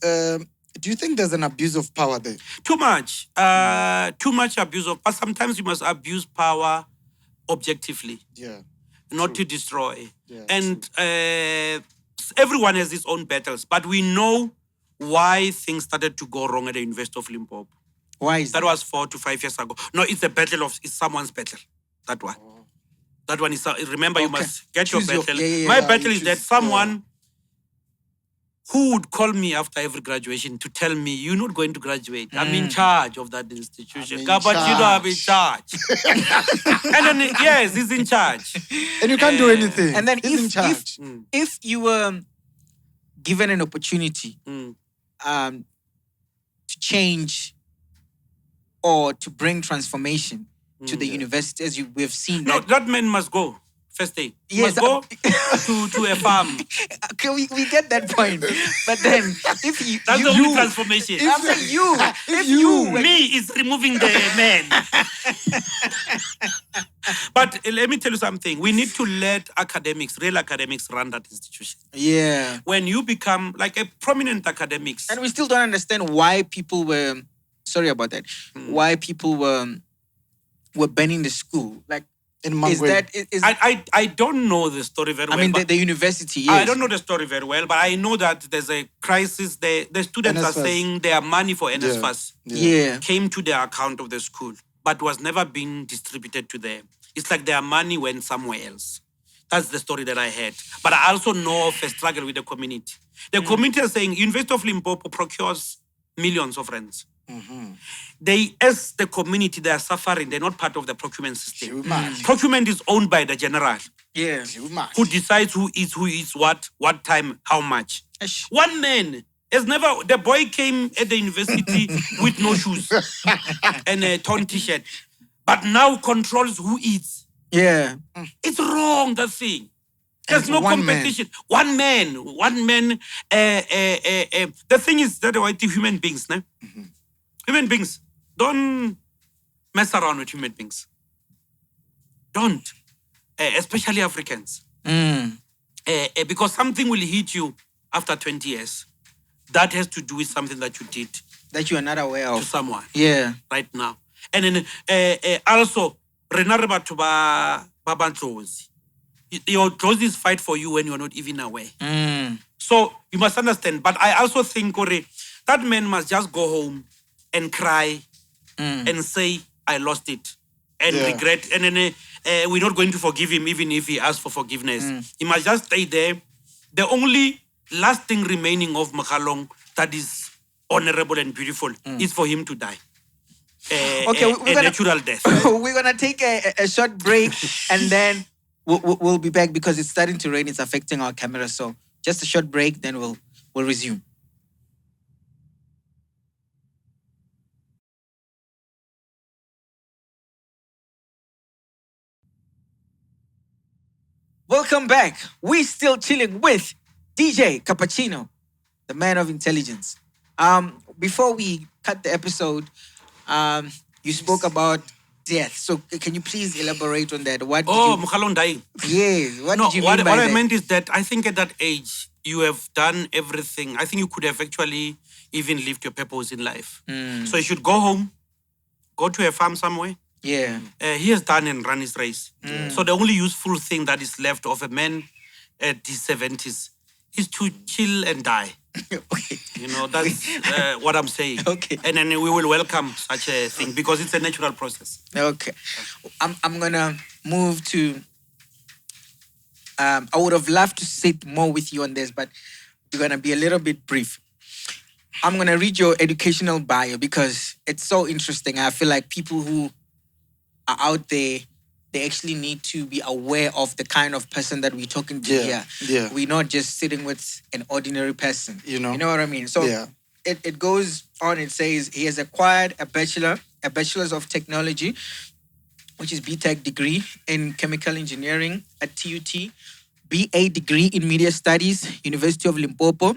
do you think there's an abuse of power there?
Too much. Too much abuse of power. Sometimes you must abuse power objectively.
Yeah.
Not to destroy.
Yeah,
and everyone has his own battles, but we know why things started to go wrong at the University of Limpopo.
Why is that?
That was 4 to 5 years ago. No, it's someone's battle. That one. That one is, remember, you must get
Choose
your battle.
yeah.
My battle is that someone who would call me after every graduation to tell me, you're not going to graduate. I'm in charge of that institution. But you know I'm in charge. And then, yes, he's in charge.
And you can't do anything.
And then
he's in charge.
if you were given an opportunity to change or to bring transformation to the university, as we've seen.
No, that man must go. First day.
Yes,
Must go to a farm.
Okay, we get that point. But then, if you...
That's the only transformation.
I'm saying if you...
Me is removing the man. But let me tell you something. We need to let real academics run that institution.
Yeah.
When you become like a prominent academics.
And we still don't understand why people were... Sorry about that. Why people were banning the school. Like, is that...
I don't know the story very well.
I mean, the university, yes.
I don't know the story very well, but I know that there's a crisis. The students are saying their money for NSFAS came to their account of the school, but was never being distributed to them. It's like their money went somewhere else. That's the story that I heard. But I also know of a struggle with the community. The community is saying University of Limpopo procures millions of rents. They, as the community, they are suffering. They're not part of the procurement system. Procurement is owned by the general.
Yeah.
Who decides who eats what time, how much. One man has never... The boy came at the university with no shoes and a torn t-shirt, but now controls who eats.
Yeah.
It's wrong, that thing. There's no competition. One man. The thing is that we're human beings, no? Human beings, don't mess around with human beings. Don't. Especially Africans. Because something will hit you after 20 years. That has to do with something that you did.
That you are not aware of.
To someone.
Yeah.
Right now. And then also, Renare batho ba bantlozi. Your clothes fight for you when you're not even aware. So you must understand. But I also think, that man must just go home and cry and say, I lost it. And regret. And then we're not going to forgive him even if he asks for forgiveness. He must just stay there. The only last thing remaining of Makhalong that is honorable and beautiful is for him to die. A natural death.
We're going to take a short break and then we'll be back because it's starting to rain. It's affecting our camera. So just a short break, then we'll resume. Welcome back. We're still chilling with DJ Cappuccino, the man of intelligence. Before we cut the episode, you spoke about death. So can you please elaborate on that?
Mukhalon dying.
Yes. What did you mean by that?
What I meant is that I think at that age, you have done everything. I think you could have actually even lived your purpose in life. So you should go home, go to a farm somewhere.
Yeah.
He has done and run his race. So the only useful thing that is left of a man at his 70s is to chill and die.
Okay.
You know, that's what I'm saying.
Okay.
And then we will welcome such a thing because it's a natural process.
Okay. I'm going to move to... I would have loved to sit more with you on this, but we're going to be a little bit brief. I'm going to read your educational bio because it's so interesting. I feel like people who are out there they actually need to be aware of the kind of person that we're talking to
Yeah,
here.
yeah.
We're not just sitting with an ordinary person.
You know?
You know what I mean? So
Yeah.
it goes on, it says he has acquired a bachelor's of technology, which is BTech degree in chemical engineering at TUT, BA degree in media studies, University of Limpopo,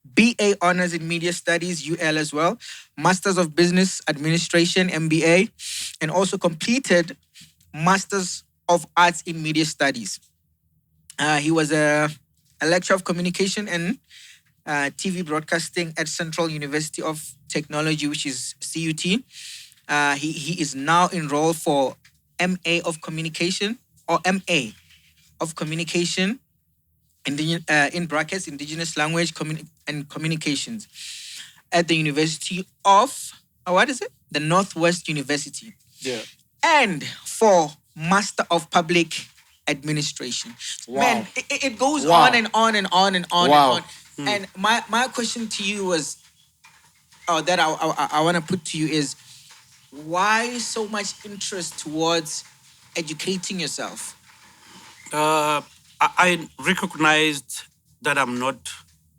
BA honors in media studies, UL as well, Masters of Business Administration, MBA, and also completed Masters of Arts in Media Studies. He was a lecturer of communication and TV broadcasting at Central University of Technology, which is CUT. He is now enrolled for MA of Communication or MA of Communication, in brackets, Indigenous Language and Communications at the University of, the Northwest University.
Yeah.
And for Master of Public Administration.
Wow.
Man, it goes
Wow.
on and on and on and on
Wow.
and on. And my question to you was, that I want to put to you is, why so much interest towards educating yourself?
I recognized that I'm not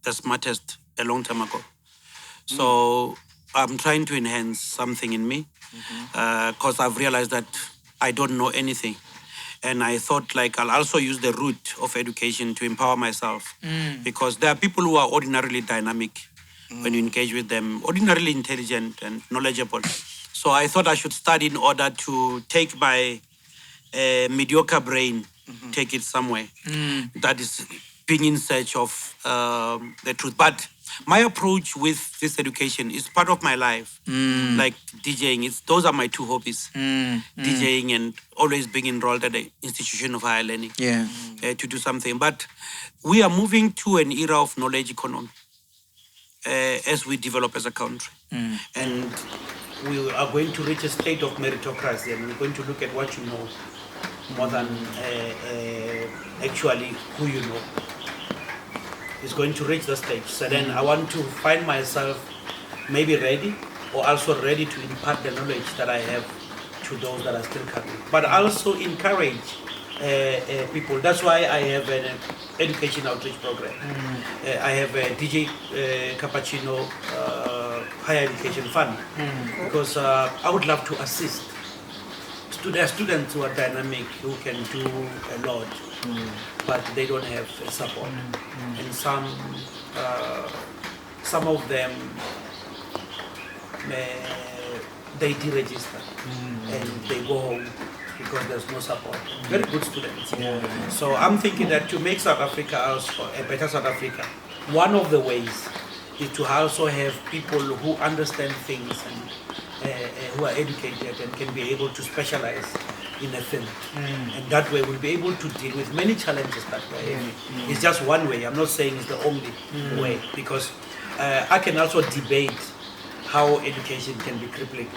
the smartest a long time ago. So I'm trying to enhance something in me because I've realized that I don't know anything. And I thought like I'll also use the route of education to empower myself because there are people who are ordinarily dynamic when you engage with them, ordinarily intelligent and knowledgeable. So I thought I should study in order to take my mediocre brain, take it somewhere. That is being in search of the truth. But my approach with this education is part of my life, like DJing. Those are my two hobbies, DJing and always being enrolled at the institution of higher learning to do something. But we are moving to an era of knowledge economy as we develop as a country. And we are going to reach a state of meritocracy, and we're going to look at what you know more than actually who you know. Is going to reach the stage. So then I want to find myself maybe ready or also ready to impart the knowledge that I have to those that are still coming. But also encourage people. That's why I have an education outreach program. I have a DJ Cappuccino higher education fund because I would love to assist students who are dynamic, who can do a lot, but they don't have support. And some of them, they deregister and they go home because there's no support. Very good students. So I'm thinking that to make South Africa also a better South Africa, one of the ways is to also have people who understand things and who are educated and can be able to specialize in a field. And that way we'll be able to deal with many challenges that we're having. It's just one way. I'm not saying it's the only way, because I can also debate how education can be crippling.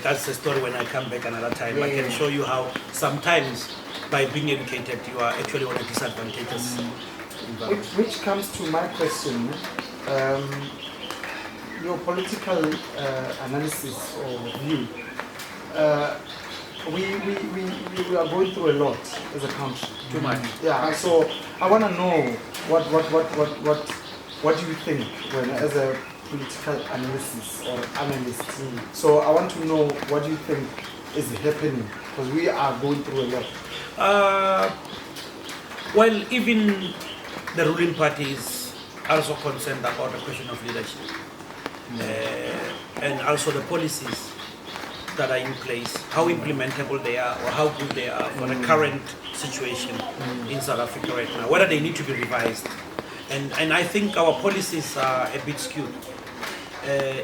That's the story when I come back another time. I can show you how sometimes by being educated you are actually on a disadvantageous environment.
Which comes to my question. Your political analysis or view, we are going through a lot as a country.
Too much.
Yeah, so I want to know what do you think when, as a political analysis or analyst? So I want to know what do you think is happening, because we are going through a lot.
Well, even the ruling party is also concerned about the question of leadership. And also the policies that are in place, how implementable they are or how good they are for the current situation in South Africa right now, whether they need to be revised. And I think our policies are a bit skewed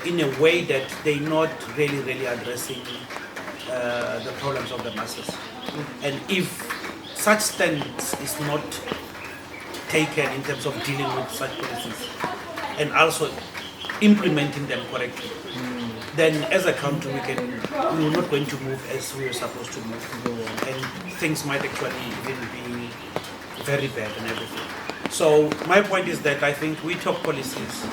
in a way that they're not really addressing the problems of the masses. And if such stance is not taken in terms of dealing with such policies and also implementing them correctly, then as a country we are not going to move as we were supposed to move, and things might actually even be very bad and everything. So my point is that I think we talk policies,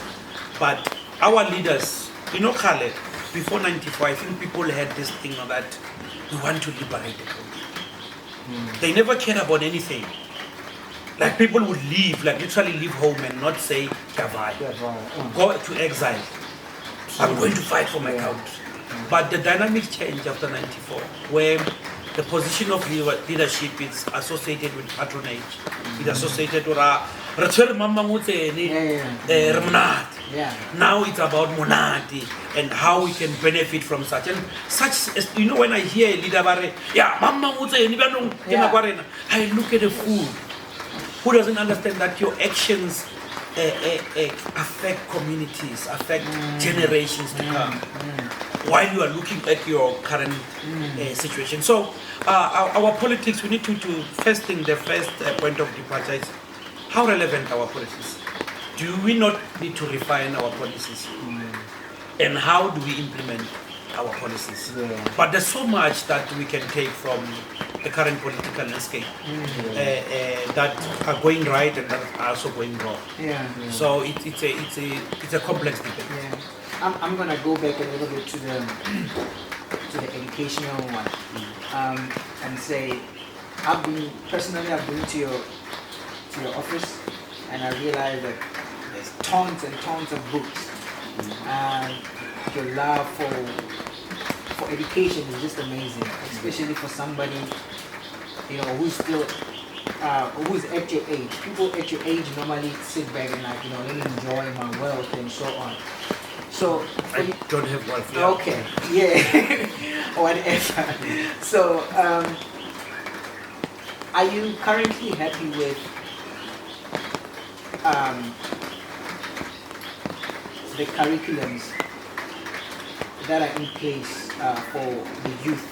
but our leaders, Kale, before 94, I think people had this thing that we want to liberate the country. They never cared about anything. Like people would leave, like literally leave home and not say, go to exile. I'm going to fight for my country. But the dynamics changed after 94, where the position of leadership is associated with patronage. It's associated with now it's about monarchy and how we can benefit from such. And such, you know, when I hear a leader, I look at the fool who doesn't understand that your actions affect communities, affect generations to come, while you are looking at your current situation. So our politics, we need to first thing, the first point of departure is how relevant our policies. Do we not need to refine our policies? And how do we implement our policies? But there's so much that we can take from the current political landscape that are going right and that are also going wrong. So it's a complex debate.
I'm gonna go back a little bit to the educational one, and say I've been to your office, and I realized that there's tons and tons of books, and your love for education is just amazing, especially for somebody, you know, who's still who's at your age. People at your age normally sit back and like, you know, let me enjoy my wealth and so on. So
I don't have wealth.
Okay, yeah, whatever. So are you currently happy with the curriculums that are in place for the youth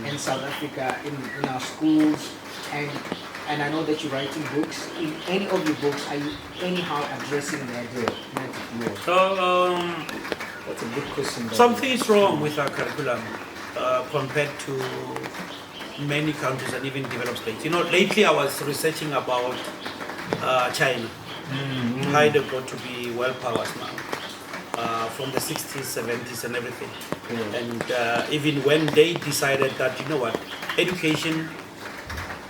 in South Africa, in our schools, and I know that you're writing books. In any of your books, are you anyhow addressing the idea of mental law? That's a good question.
Something is wrong with our curriculum compared to many countries and even developed states. You know, lately I was researching about China. How they got to be world powers now, from the 60s, 70s and everything. And even when they decided that, you know what, education,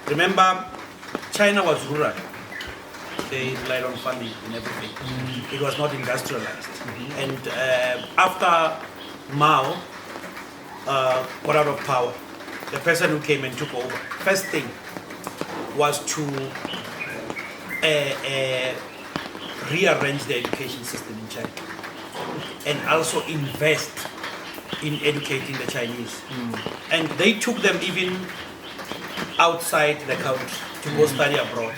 remember China was rural. They relied on farming and everything. It was not industrialized. And after Mao got out of power, the person who came and took over, first thing was to rearrange the education system in China and also invest in educating the Chinese. And they took them even outside the country to go study abroad.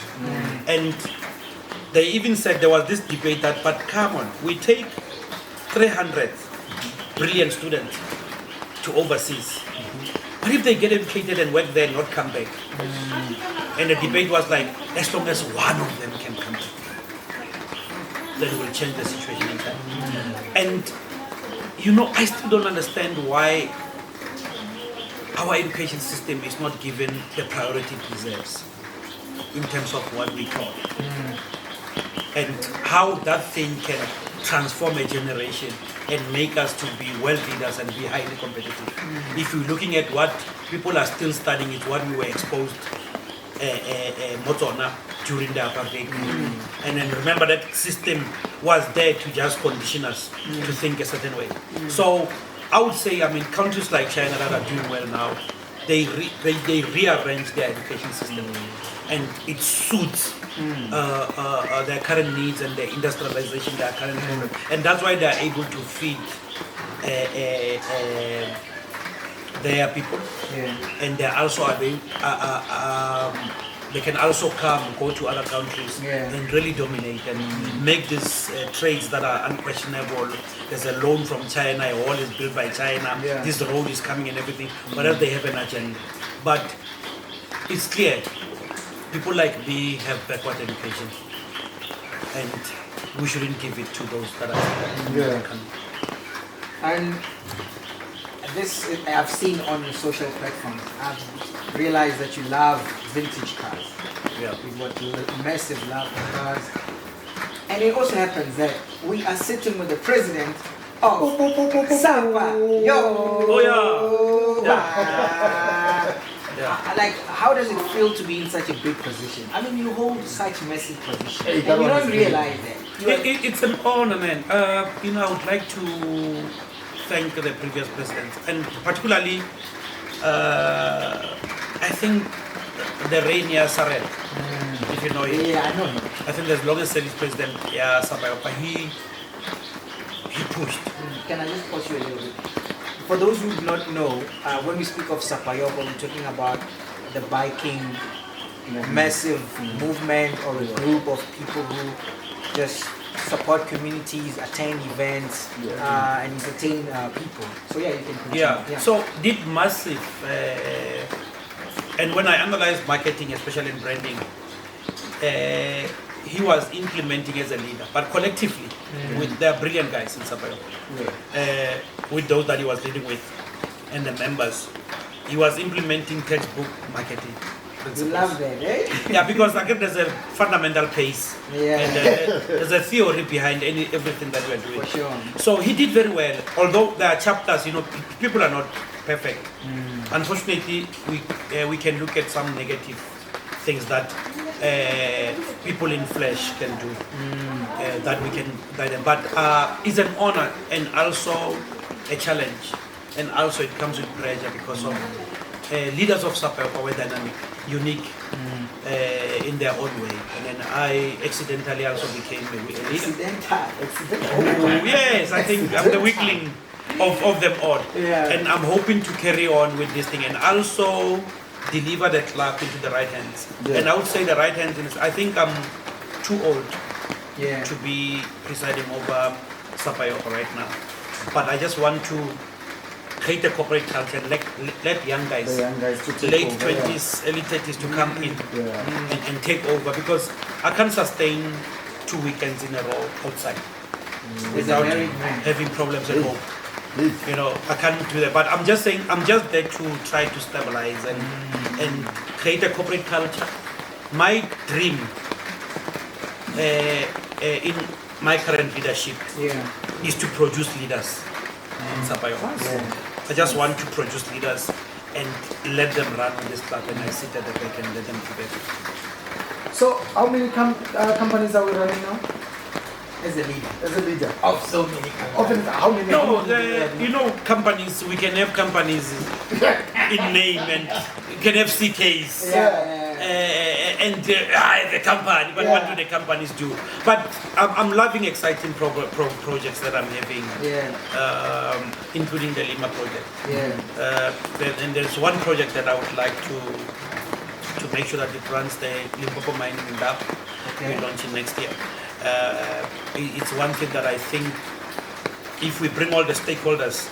And they even said there was this debate that, but come on, we take 300 brilliant students to overseas. But if they get educated and work there and not come back? And the debate was like, as long as one of them can come back, then we'll change the situation in China. And you know, I still don't understand why our education system is not given the priority it deserves in terms of what we call and how that thing can transform a generation and make us to be world leaders and be highly competitive. If you're looking at what people are still studying, it's what we were exposed during the apartheid. And then remember that system was there to just condition us to think a certain way. So I would say, I mean, countries like China that are doing well now, they rearrange their education system and it suits their current needs and the industrialization, their current problem. And that's why they are able to feed their people. And they are also they can also come, go to other countries and really dominate and make these trades that are unquestionable. There's a loan from China, a wall is built by China, this road is coming and everything, whatever they have an agenda. But it's clear, people like me have backward education and we shouldn't give it to those that are coming.
And this I've seen on your social platforms. I've realized that you love vintage cars. You've got a massive love for cars. And it also happens that we are sitting with the president of SAPA Like, how does it feel to be in such a big position? I mean, you hold such massive position,
Hey,
and
that
you
one
don't
is
realize that.
It's an honor, man. I would like to thank the previous president, and particularly, I think the Rainier Sarel, if you know him.
Yeah, I know him.
I think the longest service president, SAPA YOPA, he pushed.
Can I just pause you a little bit? For those who do not know, when we speak of SAPA YOPA, we're talking about the biking massive movement or a group of people who just support communities, attend events, and entertain people. So yeah, you can continue.
So did massive, and when I analyze marketing, especially in branding, he was implementing as a leader, but collectively with the brilliant guys in SAPA YOPA, with those that he was leading with and the members, he was implementing textbook marketing principles.
You love that, eh?
Yeah, because again, there's a fundamental pace, and there's a theory behind everything that we're doing.
For sure.
So he did very well. Although there are chapters, people are not perfect. Unfortunately, we can look at some negative things that people in flesh can do, that we can guide them. But it's an honor and also a challenge, and also it comes with pressure because of leaders of SAPA YOPA were dynamic, unique in their own way, and then I accidentally also became a leader.
Accidental.
Yes, I think I'm the weakling of them all, and I'm hoping to carry on with this thing and also deliver the club into the right hands. And I would say the right hands is, I think I'm too old to be presiding over SAPA YOPA right now, but I just want to create a corporate culture and let young guys,
to
late
over,
20s, early 30s to come in and take over, because I can't sustain 2 weekends in a row outside without having problems at home. I can't do that. But I'm just saying, I'm just there to try to stabilize and create a corporate culture. My dream in my current leadership is to produce leaders in SAPA YOPA. I just want to produce leaders and let them run on this club, and I sit at the back and let them do better.
So how many companies are we running now?
As a leader.
As a leader.
Of so many companies.
How many?
Companies, we can have companies in name, and you can have CKs. And the company, but what do the companies do? But I'm loving exciting projects that I'm having, including the LIMA project. And there's one project that I would like to make sure that it runs, the limpopo mine in DAP. We're launching next year. It's one thing that I think, if we bring all the stakeholders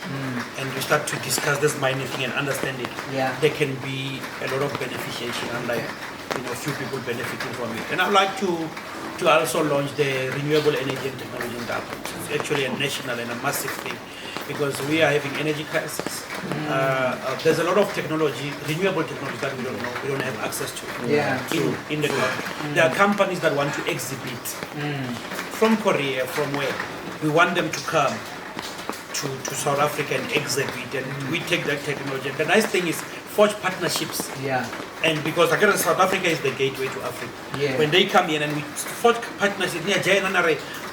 and we start to discuss this mining thing and understand it, there can be a lot of beneficiation, and few people benefiting from it. And I'd like to also launch the renewable energy and technology in DAP. It's actually a national and a massive thing, because we are having energy crisis. There's a lot of technology, renewable technology, that we don't know, we don't have access to in the country. There are companies that want to exhibit from Korea, from where we want them to come to South Africa and exhibit, and we take that technology. And the nice thing is forge partnerships. And because again, South Africa is the gateway to Africa. When they come in and we forge partnerships,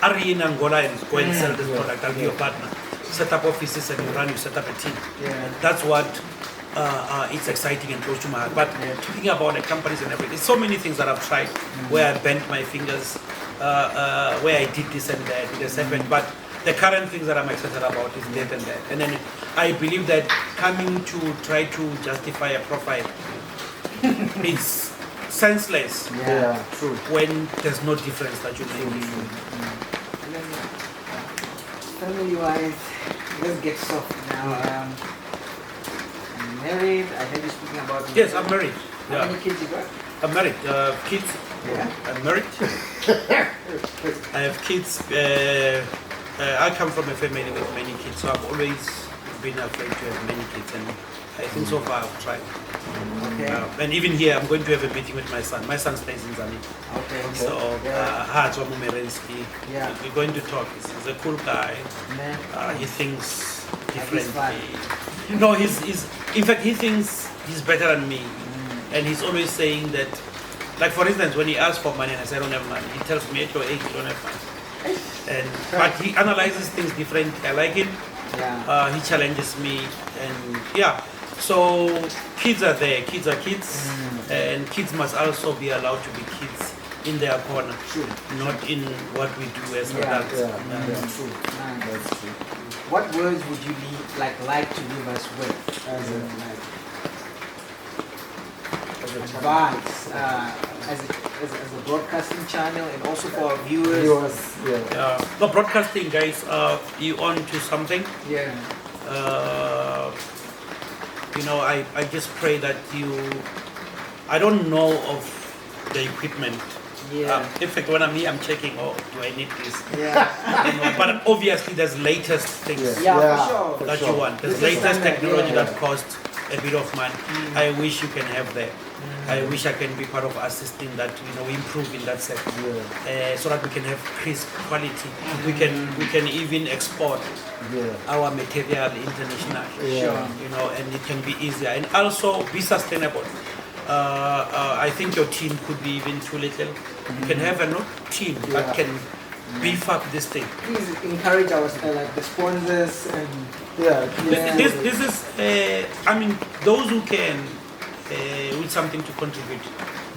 are in Angola and go and sell this product, I'll be your partner. Set up offices and you set up a team. And that's what it's exciting and close to my heart. But talking about the companies and everything, there's so many things that I've tried where I bent my fingers, where I did this and that, it has happened. But the current things that I'm excited about is that and that. And then I believe that coming to try to justify a profile is senseless
true.
when there's no difference that you make.
Family-wise, let's get soft now. I'm married. I heard you speaking about.
Yes, I'm married.
How many kids you got?
I'm married. Kids. I'm married. I have kids. I come from a family with many kids, so I've always been afraid to have many kids, and I think so far I've tried. And even here, I'm going to have a meeting with my son. My son stays in Zambia. So, we're going to talk. He's a cool guy. He thinks differently. No, he's In fact, he thinks he's better than me. And he's always saying that, like for instance, when he asks for money and I say I don't have money, he tells me at your age you don't have money. But he analyzes things differently. I like him.
Yeah.
He challenges me, and yeah. So kids are there. Kids are kids, and kids must also be allowed to be kids in their corner, not in what we do as adults.
True. That's true. What words would you like to leave us with as advice, as a broadcasting channel, and also for our viewers?
No, broadcasting, guys, you on to something.
Yeah.
I just pray that I don't know of the equipment.
Yeah.
In fact, when I'm here, I'm checking, do I need this?
Yeah.
But obviously, there's latest things
For sure.
that you want. There's latest technology that costs a bit of money. I wish you can have that. I wish I can be part of assisting that, we improve in that sector, so that we can have crisp quality. We can even export our material internationally, and it can be easier and also be sustainable. I think your team could be even too little. You can have a team that can beef up this thing.
Please encourage our the sponsors and
This is those who can with something to contribute.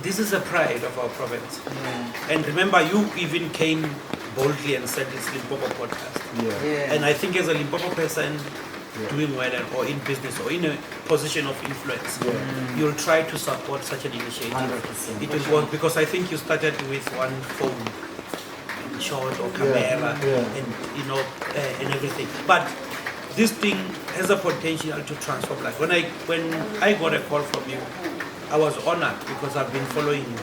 This is a pride of our province. And remember, you even came boldly and said it's limpopo.podcast. And I think as a Limpopo person doing well or in business or in a position of influence, you'll try to support such an initiative.
100%.
It will work because I think you started with one phone, short or camera, and everything. But this thing has a potential to transform life. When I got a call from you, I was honored because I've been following you.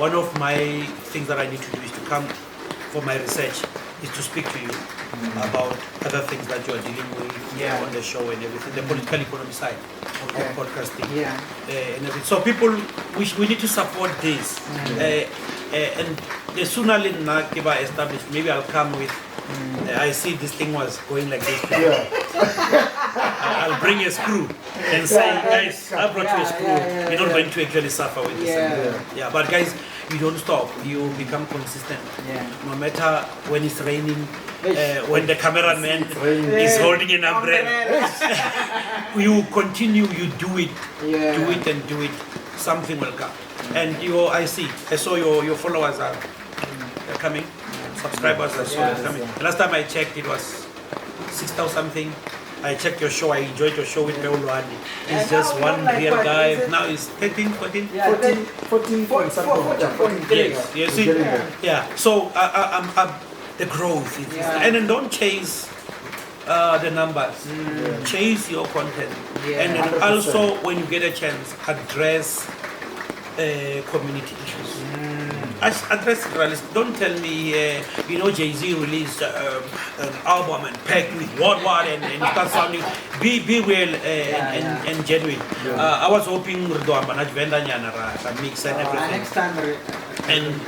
One of my things that I need to do is to come for my research, is to speak to you about other things that you are dealing with on the show and everything, the political economy side of podcasting and everything. So people, we need to support this. And the sooner Nakiba established, maybe I'll come with, I see this thing was going like this. I'll bring a screw and say, guys, I brought you a screw. You're not going to actually suffer with this. But guys, you don't stop. You become consistent. No matter when it's raining, when the cameraman is holding an umbrella. You continue, you do it. Do it and do it. Something will come. And I saw your followers are coming. Subscribers are coming. The last time I checked, it was 6,000 something. I checked your show. I enjoyed your show with Peuluani. He's just one real guy. Now he's 13, 14?
14 point something.
Yes. So the growth is, and then don't chase the numbers. Chase your content, and then
100%.
also when you get a chance, address community issues. Address realism. Don't tell me, Jay-Z released an album and packed with what and start sounding. Be real and genuine. I was hoping Rdoamba mix and everything.
Next time,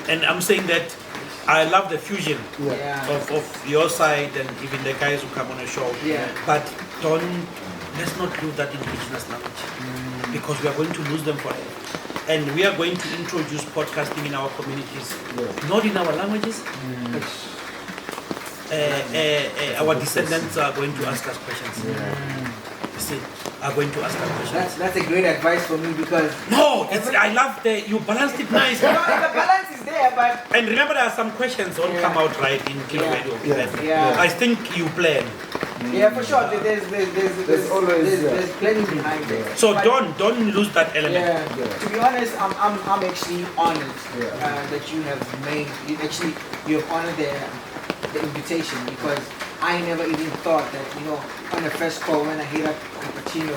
and I'm saying that I love the fusion of your side and even the guys who come on the show. But let's not lose that indigenous language because we are going to lose them forever. And we are going to introduce podcasting in our communities, not in our languages. Our descendants are going to ask us questions. You see, are going to ask us questions.
that's a great advice for me because
I love you balanced it nice.
the balance is there, but
And remember, there are some questions don't come out right in Kilo Radio. I think you plan.
for sure. There's always planning behind it.
So don't lose that element.
To be honest, I'm actually honored that you have you have honored the invitation because I never even thought that on the first call when I hit up Cappuccino,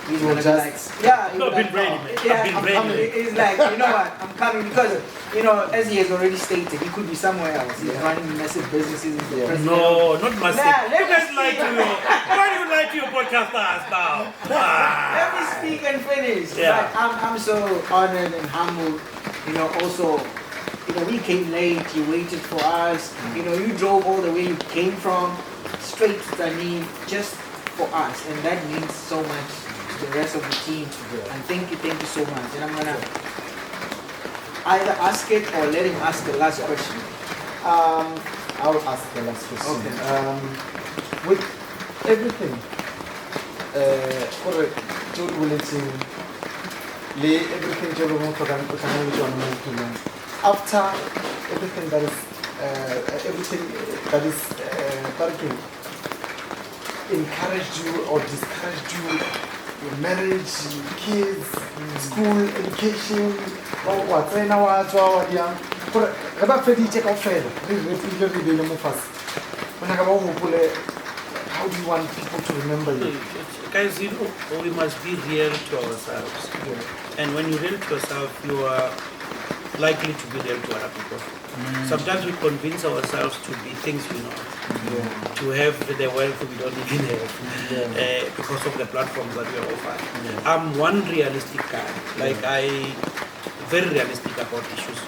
he's gonna be like,
I've been ready.
It's like, you know what, I'm coming because as he has already stated, he could be somewhere else. He's running massive businesses. He's the president.
No, not massive.
Let
You guys lie to you. Why do you lie to your podcasters now?
Let me speak and finish. But I'm so honored and humbled. Also, we came late. You waited for us. You drove all the way you came from, straight. Just for us, and that means so much to the rest of the team. And thank you so much. And I'm gonna either ask it or let him ask the last question.
I will ask the last question.
Okay.
With everything, after everything that is encouraged you or discouraged you, your marriage, kids, school, education, or what? How do you want people to remember you?
Guys, you know, we must be real to ourselves. And when you're real to yourself, you are likely to be real to other people. Sometimes we convince ourselves to be things we're not. To have the wealth we don't even have because of the platforms that we offer. I'm one realistic guy. Very realistic about issues.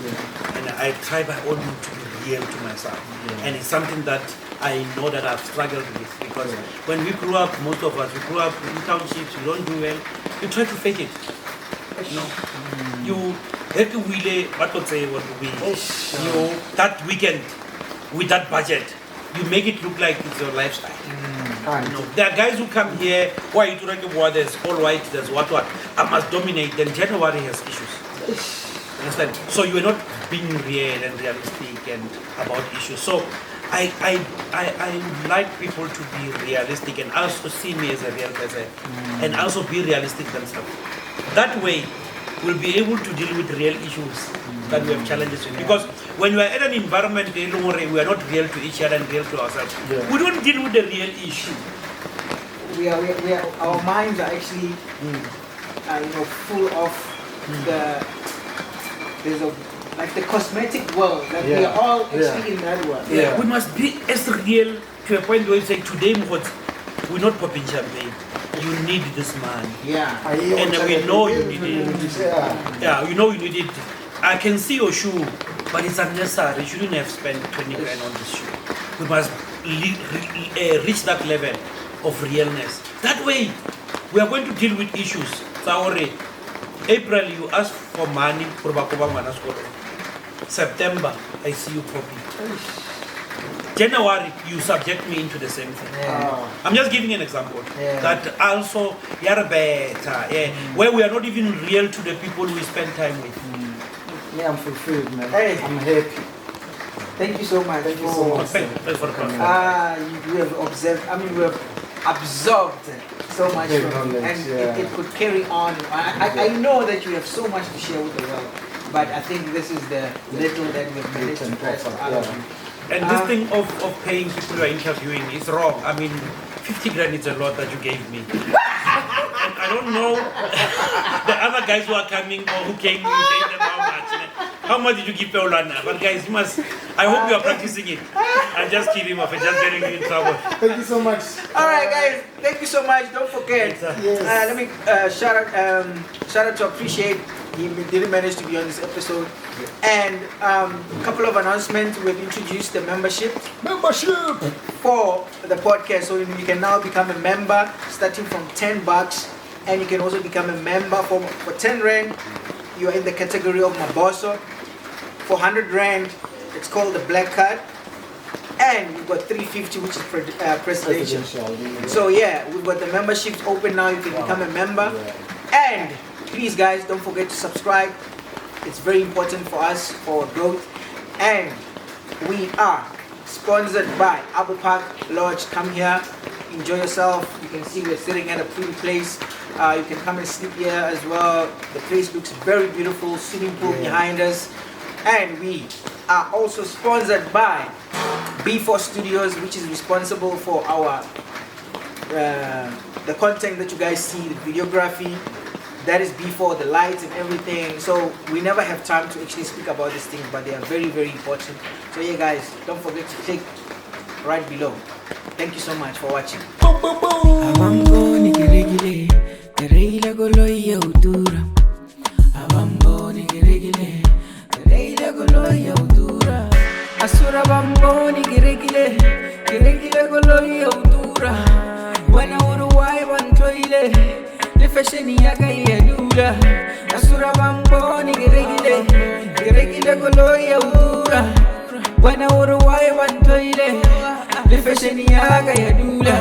And I try by all means to be real to myself. And it's something that I know that I've struggled with, because when we grew up, most of us, we grew up in townships, you don't do well, you try to fake it. You know, you have to really, that weekend with that budget, you make it look like it's your lifestyle. You know, there are guys who come here, why you doing there's all white, there's what, I must dominate, then January has issues. Understand? So you are not being real and realistic and about issues. So I like people to be realistic and also see me as a real person and also be realistic themselves. That way, we'll be able to deal with real issues that we have challenges with. Because when we are in an environment we are not real to each other and real to ourselves, we don't deal with the real issue.
We are our minds are actually full of the cosmetic world, that we are all actually in that world.
We must be as real to a point where we say, today we're not popping champagne. You need this man. And we know you need it. You know you need it. I can see your shoe, but it's unnecessary. You shouldn't have spent 20 grand on this shoe. We must reach that level of realness. That way, we are going to deal with issues. Sorry. April, you ask for money for September, I see you popping. January, you subject me into the same thing. I'm just giving an example. That also, you're better. Where we are not even real to the people we spend time with.
I'm fulfilled, man.
I'm happy. Thank you so much.
Thanks for the
we have observed. We have absorbed so much from you, and it could carry on. I know that you have so much to share with the world, but I think this is the little that we've managed to press out of you.
And this thing of paying people you are interviewing is wrong. 50 grand is a lot that you gave me. And I don't know the other guys who are coming or who came, you gave them how much. How much did you give Peolana? But guys, I hope you are practicing it. I'm just kidding off and just getting you in trouble.
Thank you so much.
All right, guys. Thank you so much. Don't forget. Let me shout out to Appreciate. He didn't manage to be on this episode. And a couple of announcements. We've introduced the membership for the podcast. So you can now become a member starting from $10. And you can also become a member for 10 Rand. You are in the category of Maboso. For 100 Rand, it's called the Black Card. And we've got 350, which is presidential. So we've got the memberships open now. You can become a member. And please, guys, don't forget to subscribe. It's very important for us, for growth. And we are sponsored by Abor Lodge. Come here, enjoy yourself. You can see we're sitting at a pretty place. You can come and sleep here as well. The place looks very beautiful. Swimming pool behind us. And we are also sponsored by B4 Studios, which is responsible for our the content that you guys see, the videography. That is B4, the lights and everything. So we never have time to actually speak about these things, but they are very, very important. So guys, don't forget to click right below. Thank you so much for watching. Asura bamboni kiregile golo yaudura. When I fashion yaga yadura asura bambo ni geregile golo ya udura wana uru wai wantoile the fashion yaga yadura